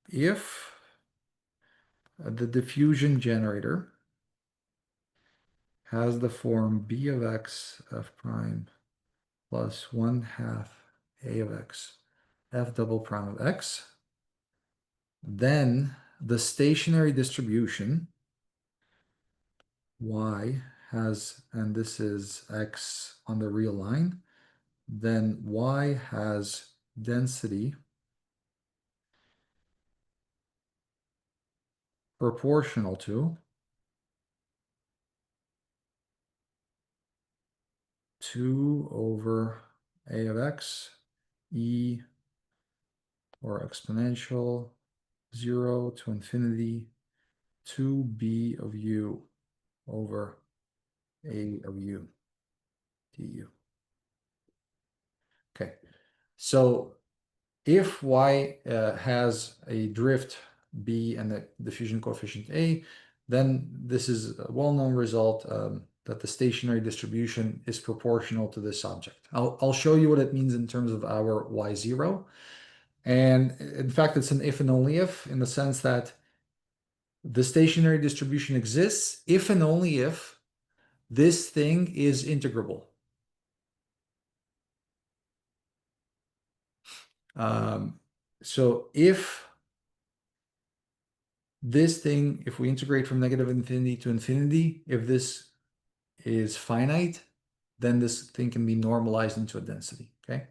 if the diffusion generator has the form b of x f prime plus 1/2 a of x f double prime of x, then the stationary distribution y has, and this is x on the real line, then y has density proportional to 2 over a of x e, or exponential 0 to infinity 2b of u over a of u du. Okay, so if y has a drift b and the diffusion coefficient a, then this is a well-known result that the stationary distribution is proportional to this object. I'll show you what it means in terms of our y0. And in fact, it's an if and only if, in the sense that the stationary distribution exists if and only if this thing is integrable. So if this thing, if we integrate from negative infinity to infinity, if this is finite, then this thing can be normalized into a density, okay?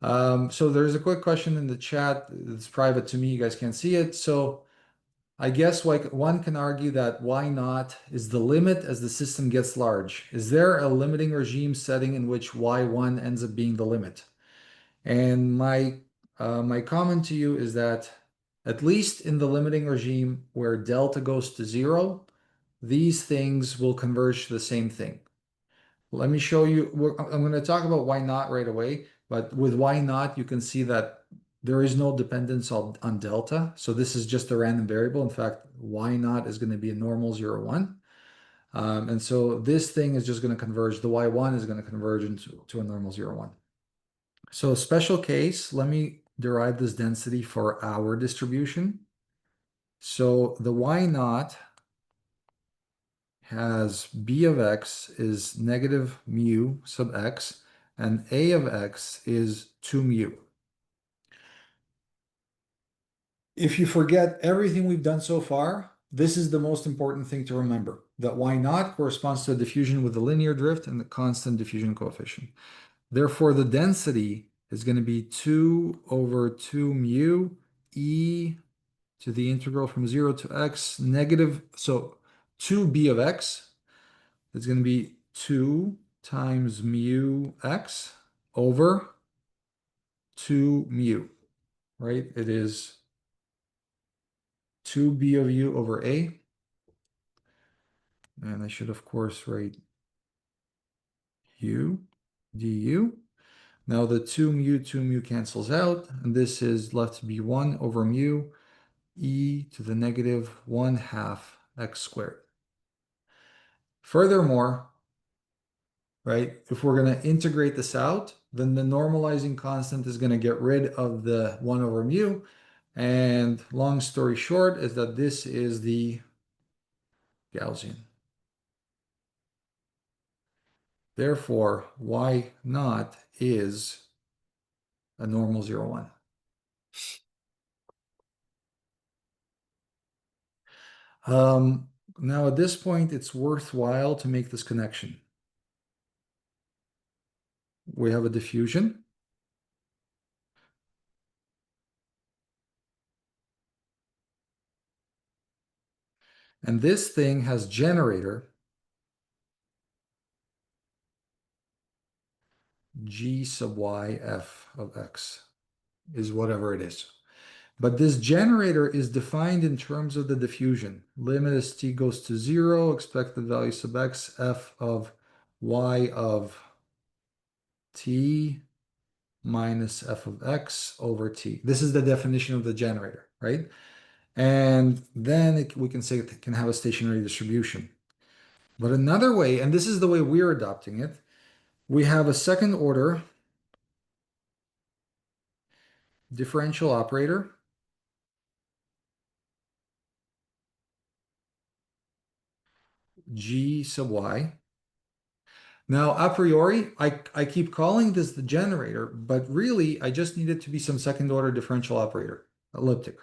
So there's a quick question in the chat. It's private to me. You guys can't see it. So I guess one can argue that why not is the limit as the system gets large. Is there a limiting regime setting in which y1 ends up being the limit? And my comment to you is that at least in the limiting regime where delta goes to 0, these things will converge to the same thing. Let me show you. I'm going to talk about why not right away, but with why not, you can see that there is no dependence on delta. So this is just a random variable. In fact, why not is going to be a normal 0, 1. And so this thing is just going to converge. The y1 is going to converge into a normal 0, 1. So special case, let me derive this density for our distribution. So the y naught has b of x is negative mu sub x, and a of x is 2 mu. If you forget everything we've done so far, this is the most important thing to remember, that y naught corresponds to a diffusion with a linear drift and the constant diffusion coefficient. Therefore, the density is going to be 2 over 2 mu e to the integral from 0 to x negative, so 2b of x is going to be 2 times mu x over 2 mu, right? It is 2b of u over a. And I should, of course, write u du. Now the 2 mu cancels out, and this is left to be 1 over mu e to the negative 1/2 x squared. Furthermore, right, if we're going to integrate this out, then the normalizing constant is going to get rid of the 1 over mu. And long story short is that this is the Gaussian. Therefore, y naught is a normal 0, 1. Now at this point, it's worthwhile to make this connection. We have a diffusion. And this thing has generator g sub y f of x is whatever it is. But this generator is defined in terms of the diffusion. Limit as t goes to 0, expected value sub x, f of y of t minus f of x over t. This is the definition of the generator, right? And then we can say it can have a stationary distribution. But another way, and this is the way we're adopting it, we have a second order differential operator g sub y. Now, a priori, I keep calling this the generator, but really I just need it to be some second order differential operator, elliptic.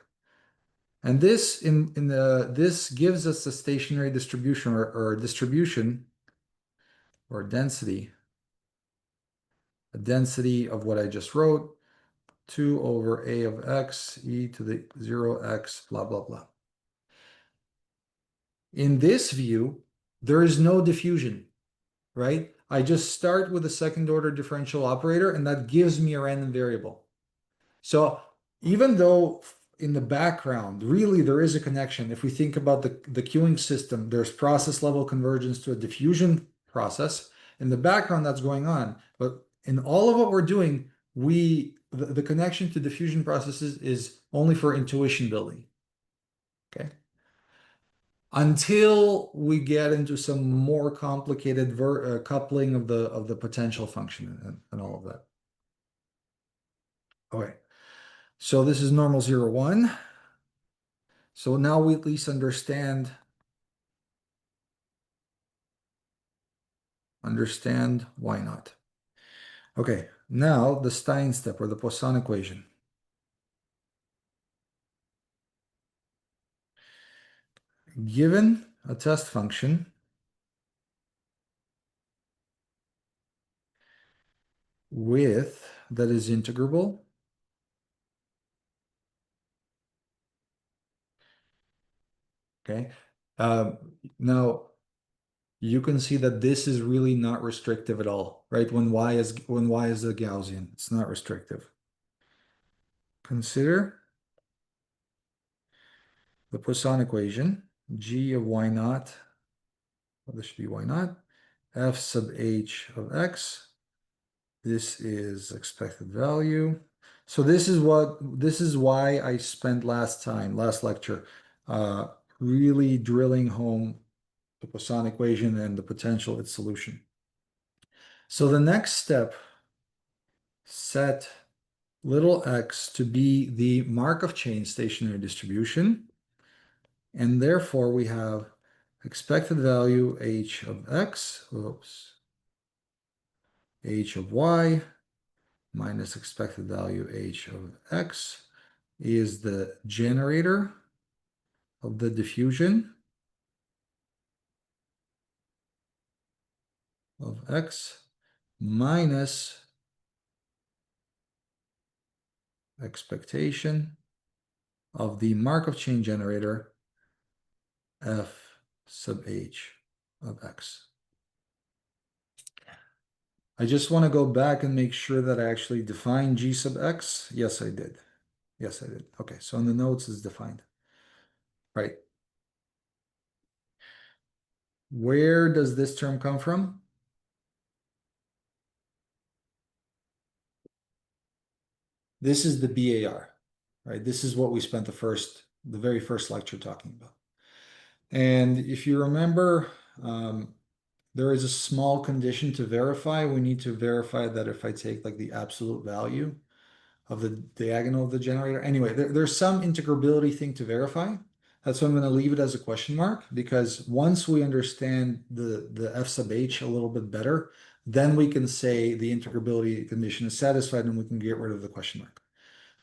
And this this gives us a stationary distribution or distribution or density, a density of what I just wrote, 2 over a of x e to the 0x, blah, blah, blah. In this view, there is no diffusion, right? I just start with a second order differential operator, and that gives me a random variable. So even though in the background, really there is a connection. If we think about the queuing system, there's process level convergence to a diffusion process. In the background, that's going on. But in all of what we're doing, the connection to diffusion processes is only for intuition building. Okay. Until we get into some more complicated coupling of the potential function and all of that. Okay. So this is normal 0, 1. So now we at least understand why not. Okay, now the Stein step or the Poisson equation. Given a test function that is integrable, okay, now you can see that this is really not restrictive at all, right? When y is the Gaussian, it's not restrictive. Consider the Poisson equation, g of y naught, well, this should be y naught, f sub h of x. This is expected value. So this is why I spent last lecture, really drilling home the Poisson equation and the potential its solution. So the next step, set little x to be the Markov chain stationary distribution. And therefore we have expected value h of x, h of y, minus expected value h of x is the generator of the diffusion of x minus expectation of the Markov chain generator f sub h of x. I just want to go back and make sure that I actually defined g sub x. Yes, I did. Yes, I did. Okay, so in the notes it's defined. Right. Where does this term come from? This is the BAR, right? This is what we spent the very first lecture talking about. And if you remember, there is a small condition to verify. We need to verify that if I take like the absolute value of the diagonal of the generator. Anyway, there's some integrability thing to verify. That's why I'm going to leave it as a question mark, because once we understand the f sub h a little bit better, then we can say the integrability condition is satisfied and we can get rid of the question mark.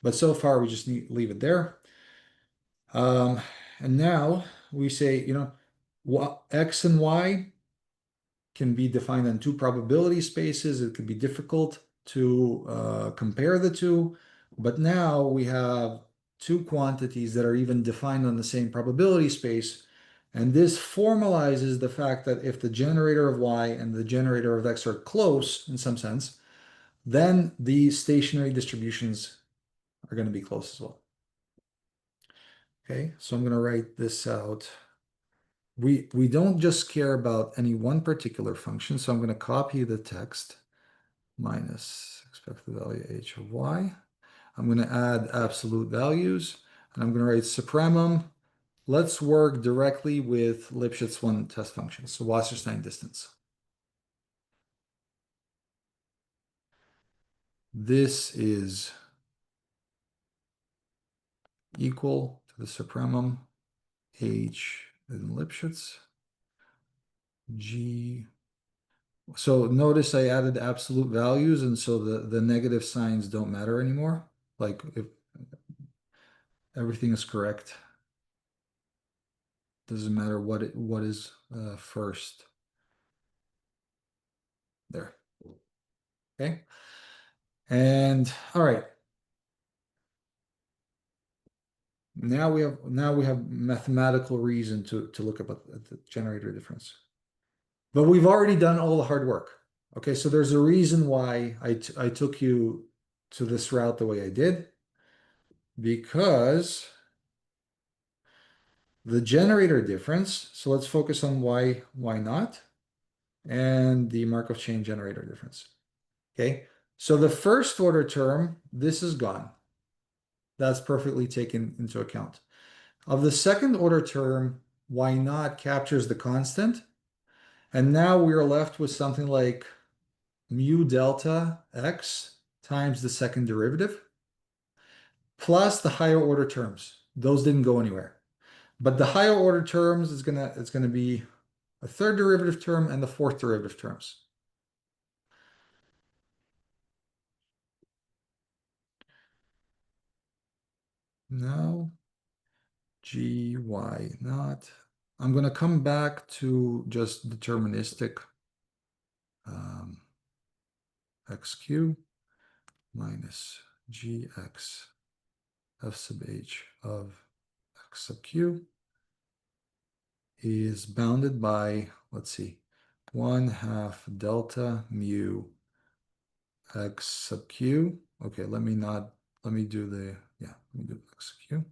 But so far, we just need leave it there. And now we say, you know, what x and y can be defined in two probability spaces. It could be difficult to compare the two, but now we have two quantities that are even defined on the same probability space. And this formalizes the fact that if the generator of y and the generator of x are close in some sense, then the stationary distributions are going to be close as well. Okay, so I'm going to write this out. We don't just care about any one particular function, so I'm going to copy the text minus expected value h of y. I'm going to add absolute values, and I'm going to write supremum. Let's work directly with Lipschitz one test functions, so Wasserstein distance. This is equal to the supremum h in Lipschitz g. So notice I added absolute values, and so the negative signs don't matter anymore. Like if everything is correct, doesn't matter what is first. There. Okay. And all right. Now we have mathematical reason to look at the generator difference. But we've already done all the hard work. Okay, so there's a reason why I took you to this route the way I did, because the generator difference, so let's focus on why not, and the Markov chain generator difference. Okay, so the first order term, this is gone. That's perfectly taken into account. Of the second order term, why not captures the constant, and now we are left with something like mu delta x times the second derivative plus the higher order terms. Those didn't go anywhere. But the higher order terms it's gonna be a third derivative term and the fourth derivative terms. Now g y naught. I'm gonna come back to just deterministic xq minus gx f sub h of x sub q is bounded by, let's see, 1/2 delta mu x sub q. Okay, let me do x sub q.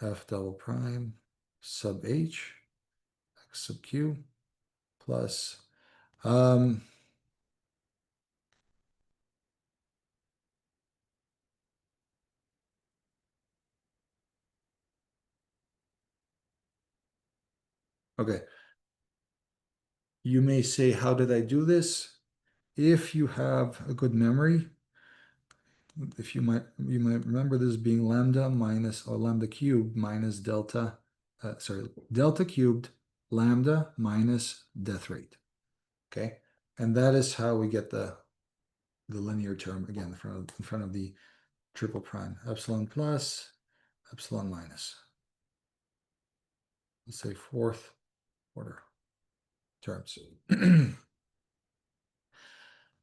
F double prime sub h x sub q plus okay. You may say, how did I do this? If you have a good memory, if you might remember this being lambda minus, or lambda cubed minus delta, delta cubed lambda minus death rate. Okay, and that is how we get the linear term again in front of the triple prime, epsilon plus, epsilon minus. Let's say fourth order terms.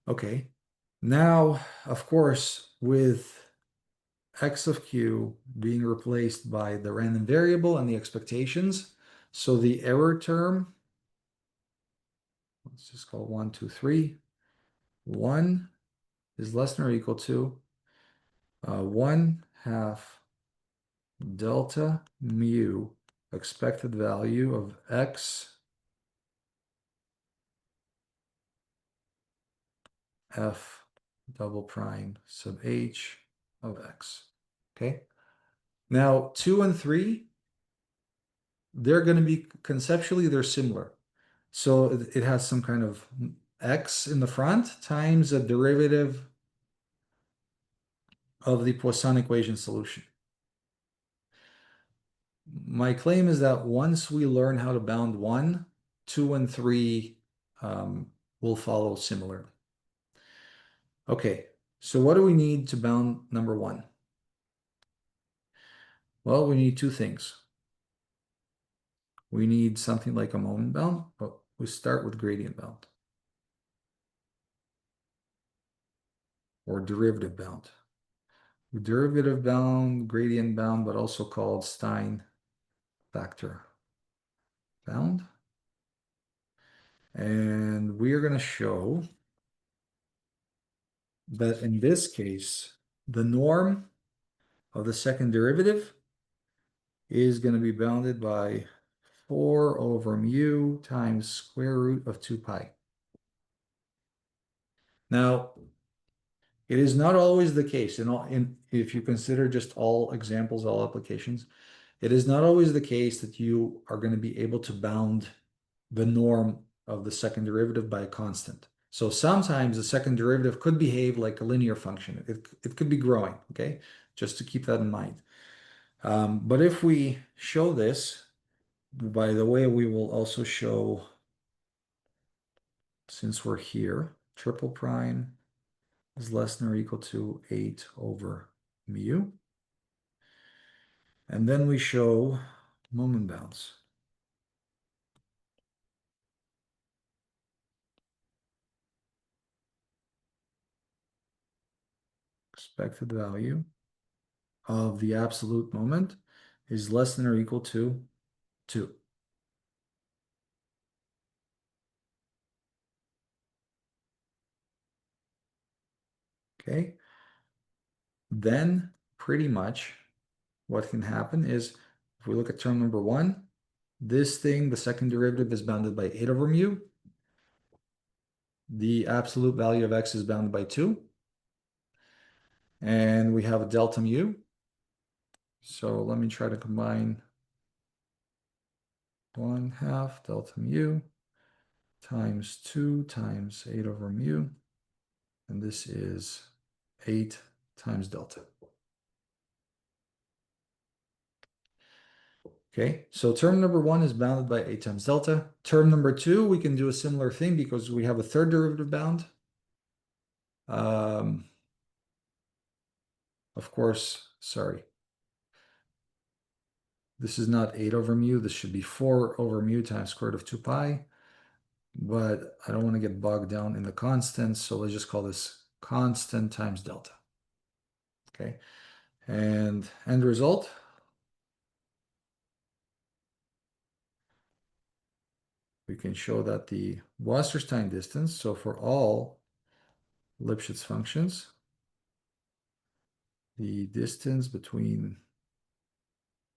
Okay, now of course with x of q being replaced by the random variable and the expectations, so the error term, let's just call 1, 2, 3. 1 is less than or equal to 1/2 delta mu expected value of x f double prime sub h of x. Okay. Now 2 and 3, they're going to be conceptually, they're similar. So it has some kind of x in the front times a derivative of the Poisson equation solution. My claim is that once we learn how to bound 1, 2, and 3 will follow similarly. Okay, so what do we need to bound number 1? Well, we need two things. We need something like a moment bound, but we start with gradient bound or derivative bound. Derivative bound, gradient bound, but also called Stein factor bound. And we are going to show that in this case, the norm of the second derivative is going to be bounded by 4 over mu times square root of 2 pi. Now, it is not always the case if you consider just all examples, all applications, it is not always the case that you are going to be able to bound the norm of the second derivative by a constant. So sometimes the second derivative could behave like a linear function. It could be growing, okay? Just to keep that in mind. But if we show this, by the way, we will also show, since we're here, triple prime is less than or equal to 8 over mu. And then we show moment bounds. Expected value of the absolute moment is less than or equal to 2. Okay. Then pretty much what can happen is if we look at term number 1, this thing, the second derivative is bounded by 8 over mu. The absolute value of x is bounded by 2. And we have a delta mu. So let me try to combine 1/2 delta mu times 2 times 8 over mu. And this is 8 times delta. Okay, so term number 1 is bounded by 8 times delta. Term number 2, we can do a similar thing because we have a third derivative bound. Of course, sorry. This is not 8 over mu. This should be 4 over mu times square root of 2 pi. But I don't want to get bogged down in the constants, so let's just call this constant times delta. Okay, and end result, we can show that the Wasserstein distance, so for all Lipschitz functions, the distance between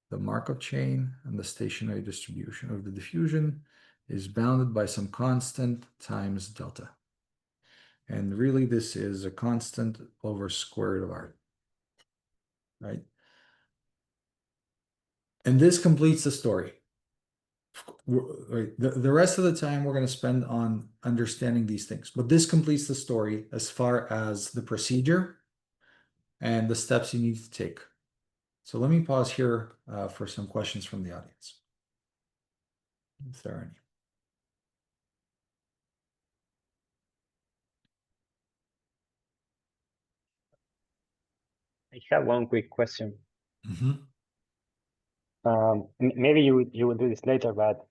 the Markov chain and the stationary distribution of the diffusion is bounded by some constant times delta. And really this is a constant over square root of r, right? And this completes the story. The rest of the time we're going to spend on understanding these things, but this completes the story as far as the procedure and the steps you need to take. So let me pause here for some questions from the audience, if there are any. I have one quick question. Mm-hmm. Maybe you will do this later, but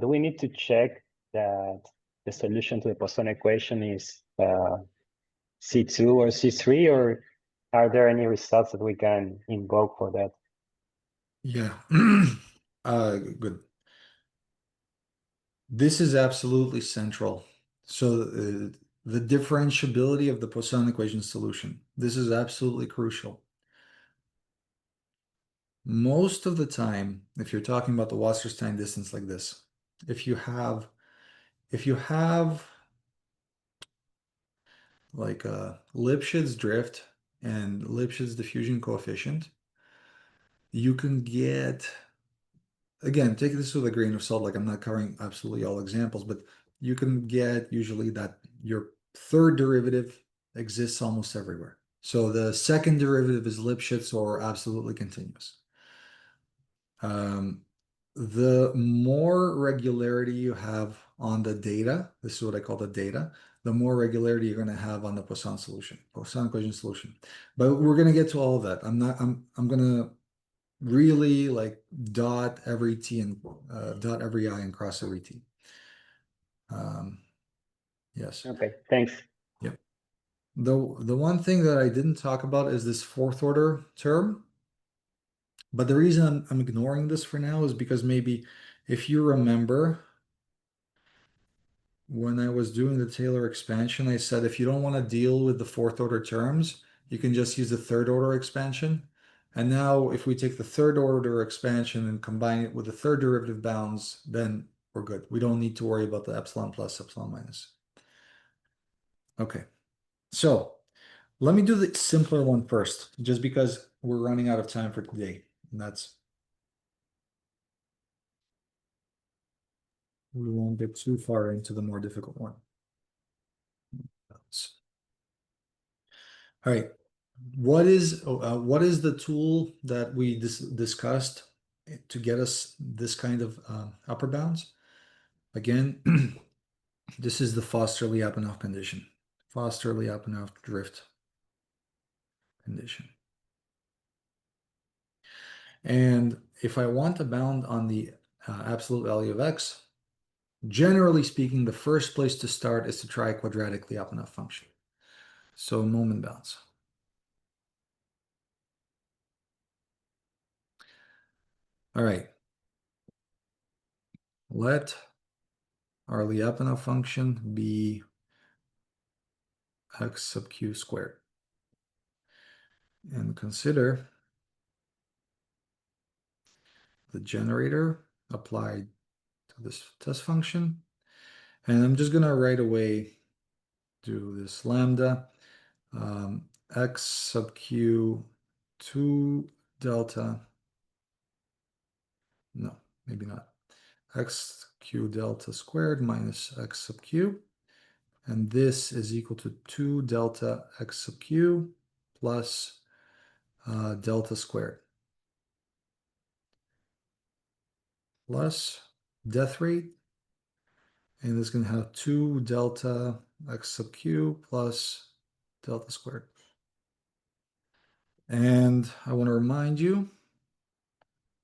do we need to check that the solution to the Poisson equation is C2 or C3, or are there any results that we can invoke for that? Yeah, good. This is absolutely central. So the differentiability of the Poisson equation solution, this is absolutely crucial. Most of the time, if you're talking about the Wasserstein distance like this, if you have like Lipschitz drift and Lipschitz diffusion coefficient, you can get, again, take this with a grain of salt, like I'm not covering absolutely all examples, but you can get usually that your third derivative exists almost everywhere. So the second derivative is Lipschitz or absolutely continuous. The more regularity you have on the data, this is what I call the data, the more regularity you're going to have on the Poisson solution, Poisson equation solution. But we're going to get to all of that. I'm going to really like dot every T and dot every I and cross every T. Yes. Okay, thanks. Yep. The one thing that I didn't talk about is this fourth order term. But the reason I'm ignoring this for now is because maybe if you remember when I was doing the Taylor expansion, I said if you don't want to deal with the fourth order terms, you can just use the third order expansion. And now if we take the third order expansion and combine it with the third derivative bounds, then we're good. We don't need to worry about the epsilon plus, epsilon minus. Okay, so let me do the simpler one first, just because we're running out of time for today. And that's, we won't get too far into the more difficult one. All right. What is the tool that we discussed to get us this kind of upper bounds? Again, this is the Foster-Lyapunov condition. Foster-Lyapunov drift condition. And if I want a bound on the absolute value of x, generally speaking, the first place to start is to try a quadratic Lyapunov function. So moment bounds. All right. Let our Lyapunov function be x sub q squared. And consider the generator applied to this test function. And I'm just going to right away do this lambda x sub q 2 delta. No, maybe not. X q delta squared minus x sub q. And this is equal to 2 delta x sub q plus delta squared. Plus death rate. And it's going to have 2 delta x sub q plus delta squared. And I want to remind you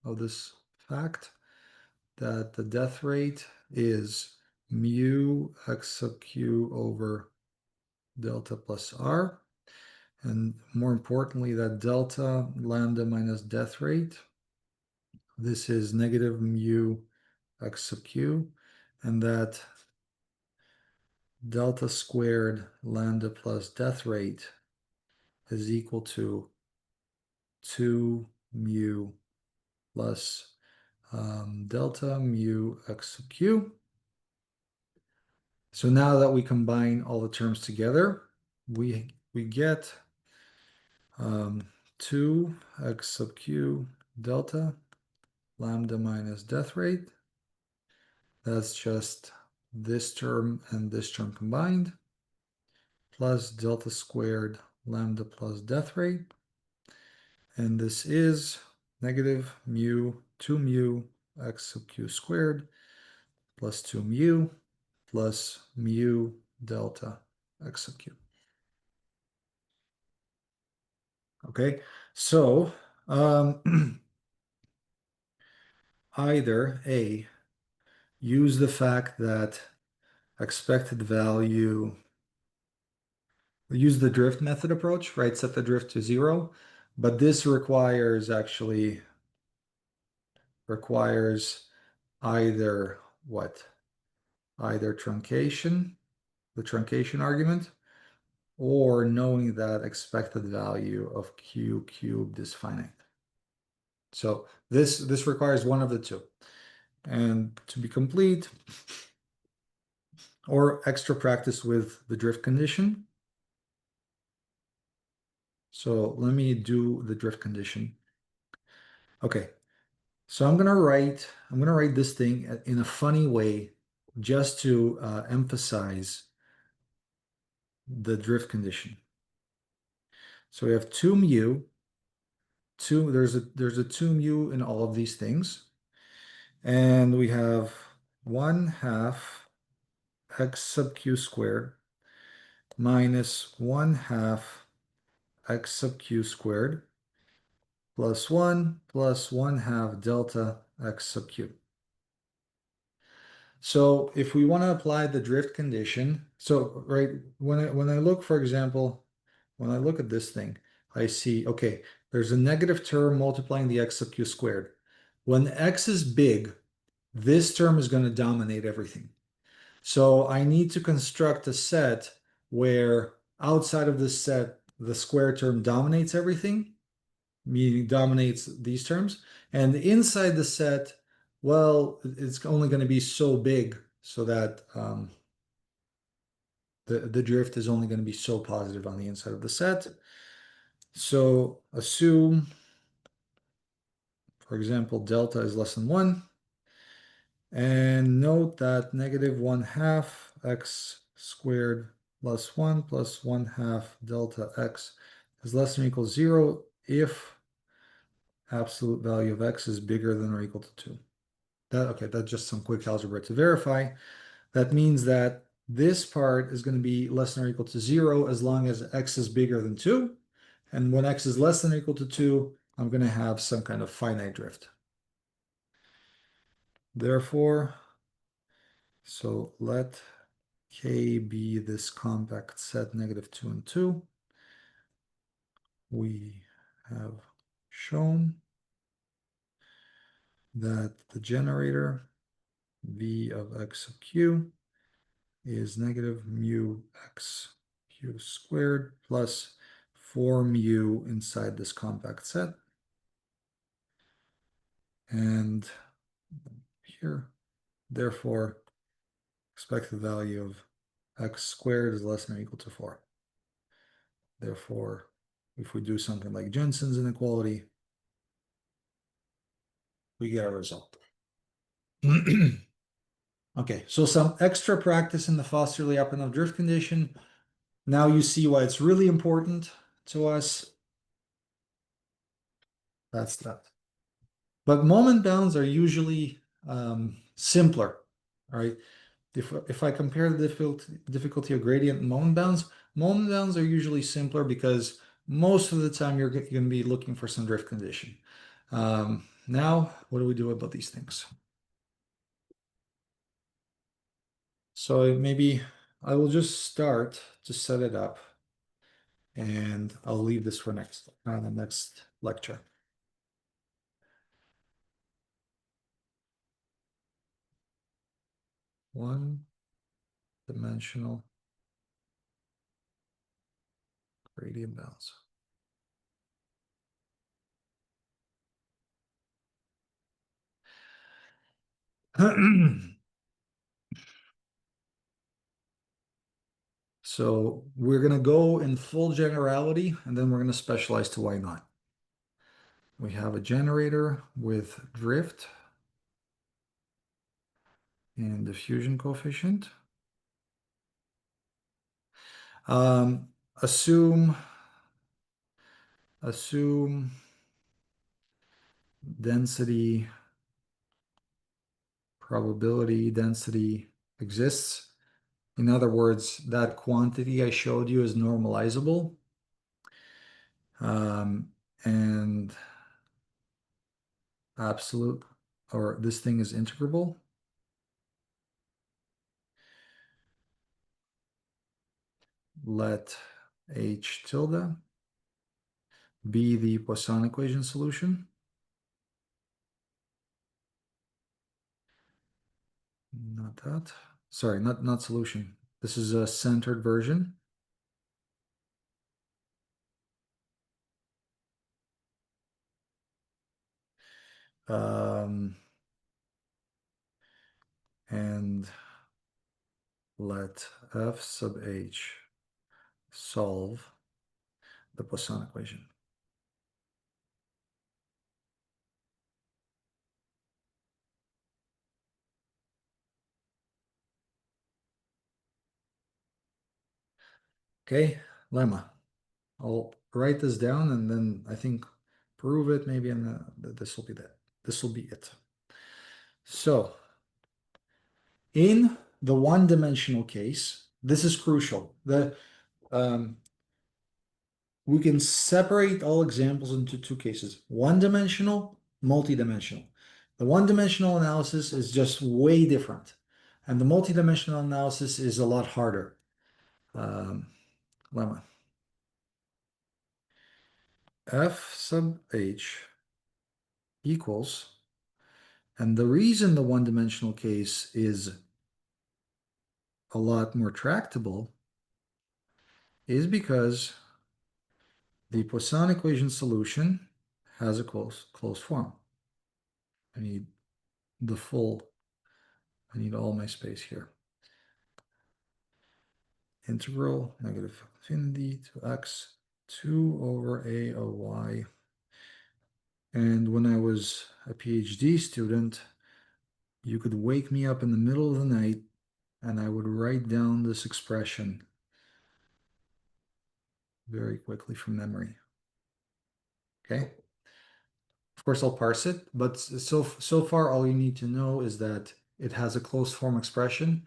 of this fact that the death rate is mu x sub q over delta plus r. And more importantly, that delta lambda minus death rate, this is negative mu x sub q, and that delta squared lambda plus death rate is equal to 2 mu plus delta mu x sub q. So now that we combine all the terms together, we get 2 x sub q delta lambda minus death rate. That's just this term and this term combined, plus delta squared lambda plus death rate. And this is negative mu 2 mu x sub q squared plus 2 mu plus mu delta x sub q. Okay, so either A, use the fact that expected value, use the drift method approach, right? Set the drift to 0, but this requires either what? Either truncation, the truncation argument, or knowing that expected value of q cubed is finite. So this requires one of the two. And to be complete, or extra practice with the drift condition, So let me do the drift condition. Okay, so I'm gonna write this thing in a funny way just to emphasize the drift condition. So we have 2 mu, there's a 2 mu in all of these things. And we have 1/2 x sub q squared minus 1/2 x sub q squared plus 1 plus 1/2 delta x sub q. So if we want to apply the drift condition, so right, when I look, for example, when I look at this thing, I see, okay, there's a negative term multiplying the x sub q squared. When x is big, this term is going to dominate everything. So I need to construct a set where outside of this set, the square term dominates everything, meaning dominates these terms. And inside the set, well, it's only going to be so big so that the drift is only going to be so positive on the inside of the set. So assume, for example, delta is less than 1. And note that negative 1/2 x squared plus 1 plus 1/2 delta x is less than or equal to 0 if absolute value of x is bigger than or equal to 2. That's just some quick algebra to verify. That means that this part is going to be less than or equal to 0 as long as x is bigger than 2. And when x is less than or equal to 2, I'm going to have some kind of finite drift. Therefore, so let K be this compact set -2 and 2. We have shown that the generator V of x sub q is negative mu x q squared plus 4 mu inside this compact set. And here, therefore, expected value of x squared is less than or equal to 4. Therefore, if we do something like Jensen's inequality, we get a result. Okay, so some extra practice in the Foster-Lyapunov drift condition. Now you see why it's really important to us. That's that. But moment bounds are usually simpler, all right? If I compare the difficulty of gradient and moment bounds are usually simpler because most of the time you're going to be looking for some drift condition. Now, what do we do about these things? So maybe I will just start to set it up, and I'll leave this for next lecture. One-dimensional gradient bounds. So we're going to go in full generality, and then we're going to specialize to why not. We have a generator with drift and diffusion coefficient. Assume density, probability density exists. In other words, that quantity I showed you is normalizable. And absolute, or this thing is integrable. Let H tilde be the Poisson equation solution. Not that. Sorry, not solution. This is a centered version. And let F sub H solve the Poisson equation. Okay, lemma. I'll write this down and then I think prove it maybe, and this will be that. This will be it. So in the one-dimensional case, this is crucial. We can separate all examples into two cases: one-dimensional, multi-dimensional. The one-dimensional analysis is just way different, and the multi-dimensional analysis is a lot harder. Lemma. F sub h equals, and the reason the one-dimensional case is a lot more tractable is because the Poisson equation solution has a closed form. I need I need all my space here. Integral negative infinity to x 2 over a of y. And when I was a PhD student, you could wake me up in the middle of the night and I would write down this expression very quickly from memory. Okay. Of course, I'll parse it, but so far, all you need to know is that it has a closed form expression.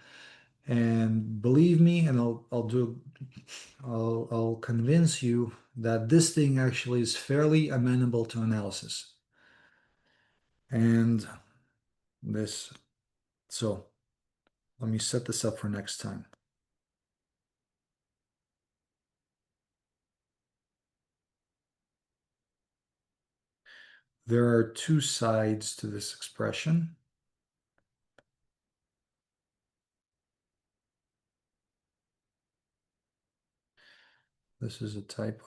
And believe me, and I'll convince you that this thing actually is fairly amenable to analysis. And so let me set this up for next time. There are two sides to this expression. This is a typo.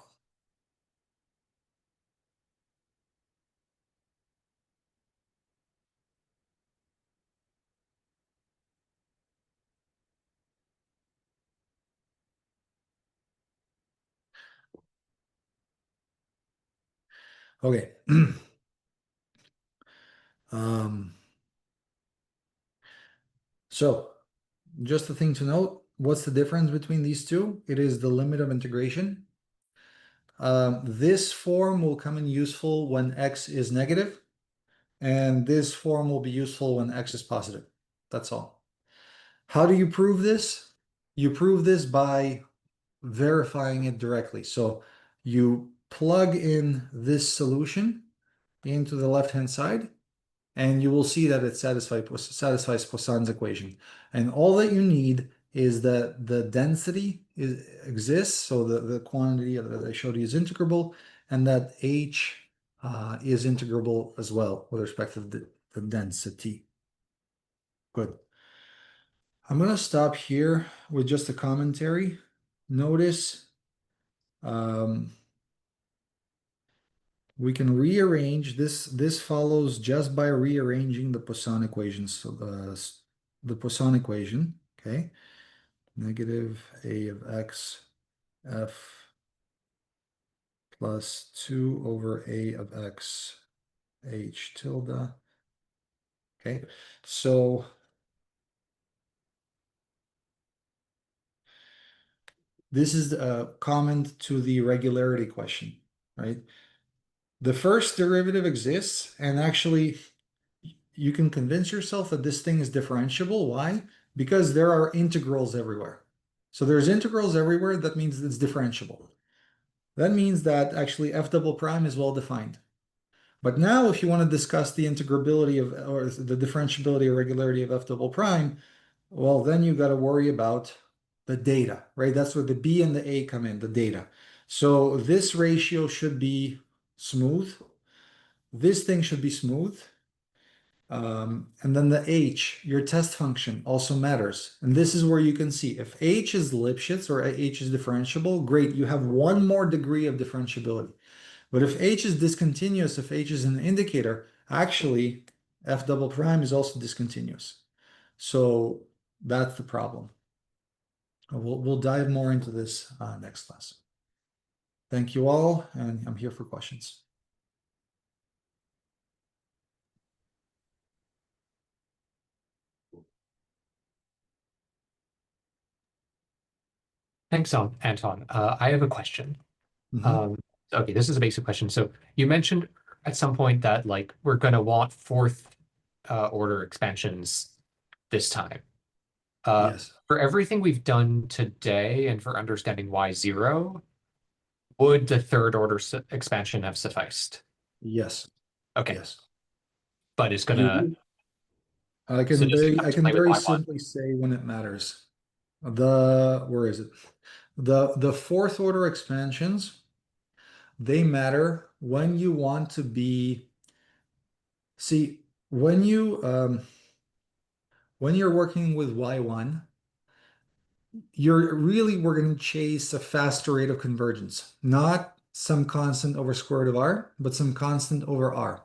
Okay. So just a thing to note, what's the difference between these two? It is the limit of integration. This form will come in useful when x is negative, and this form will be useful when x is positive. That's all. How do you prove this? You prove this by verifying it directly. So you plug in this solution into the left-hand side, and you will see that it satisfies Poisson's equation. And all that you need is that the density exists, so the quantity that I showed you is integrable, and that h is integrable as well with respect to the density. Good. I'm going to stop here with just a commentary. Notice we can rearrange this. This follows just by rearranging the Poisson equations. So the Poisson equation, okay? Negative a of x f plus 2 over a of x h tilde. Okay, so this is a comment to the regularity question, right? The first derivative exists, and actually you can convince yourself that this thing is differentiable. Why? Because there are integrals everywhere. So there's integrals everywhere. That means it's differentiable. That means that actually f double prime is well defined. But now if you want to discuss the integrability of, or the differentiability or regularity of f double prime, well, then you got to worry about the data, right? That's where the b and the a come in, the data. So this ratio should be smooth. This thing should be smooth. And then the h, your test function, also matters. And this is where you can see if h is Lipschitz or h is differentiable, great, you have one more degree of differentiability. But if h is discontinuous, if h is an indicator, actually f double prime is also discontinuous. So that's the problem. We'll dive more into this next class. Thank you all, and I'm here for questions. Thanks, Anton. I have a question. Mhm. Okay, this is a basic question. So you mentioned at some point that like we're going to want fourth order expansions this time. Yes. For everything we've done today and for understanding Y0, would the third order expansion have sufficed? Yes. Okay, Yes. but it's gonna. I So can does it very come I to can play with very Y1? simply say when it matters. Where is it? The fourth order expansions, they matter when you want to be, see, when you're working with Y1, we're going to chase a faster rate of convergence, not some constant over square root of R, but some constant over R.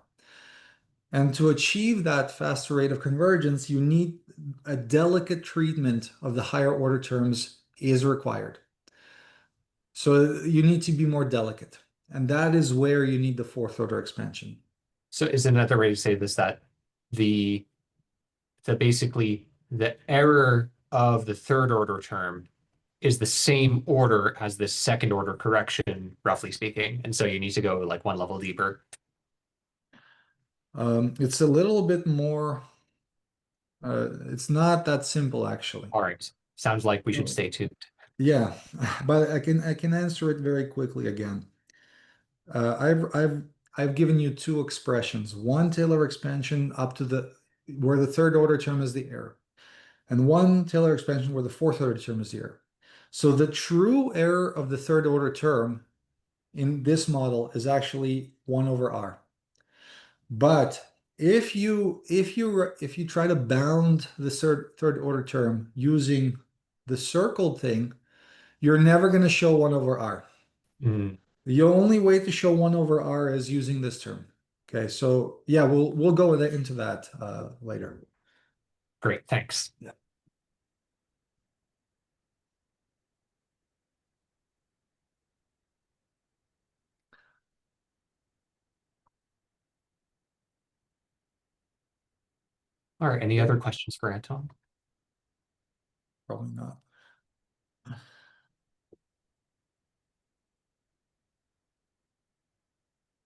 And to achieve that faster rate of convergence, you need a delicate treatment of the higher order terms is required. So you need to be more delicate. And that is where you need the fourth order expansion. So is another way to say this that the basically the error of the third order term is the same order as the second order correction, roughly speaking, and so you need to go like one level deeper. It's a little bit more, it's not that simple actually. All right, sounds like we should stay tuned. Yeah, but I can answer it very quickly again. I've given you two expressions, one Taylor expansion up to where the third order term is the error, and one Taylor expansion where the fourth order term is the error. So the true error of the third order term in this model is actually 1 over R. But if you try to bound the third order term using the circled thing, you're never going to show 1 over R. Mm, The only way to show 1 over R is using this term. Okay, so yeah, we'll go into that later. great, thanks. Yeah. All right, any Okay. other questions for Anton? Probably not.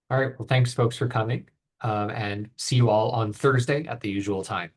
All right, well, thanks folks for coming, and see you all on Thursday at the usual time.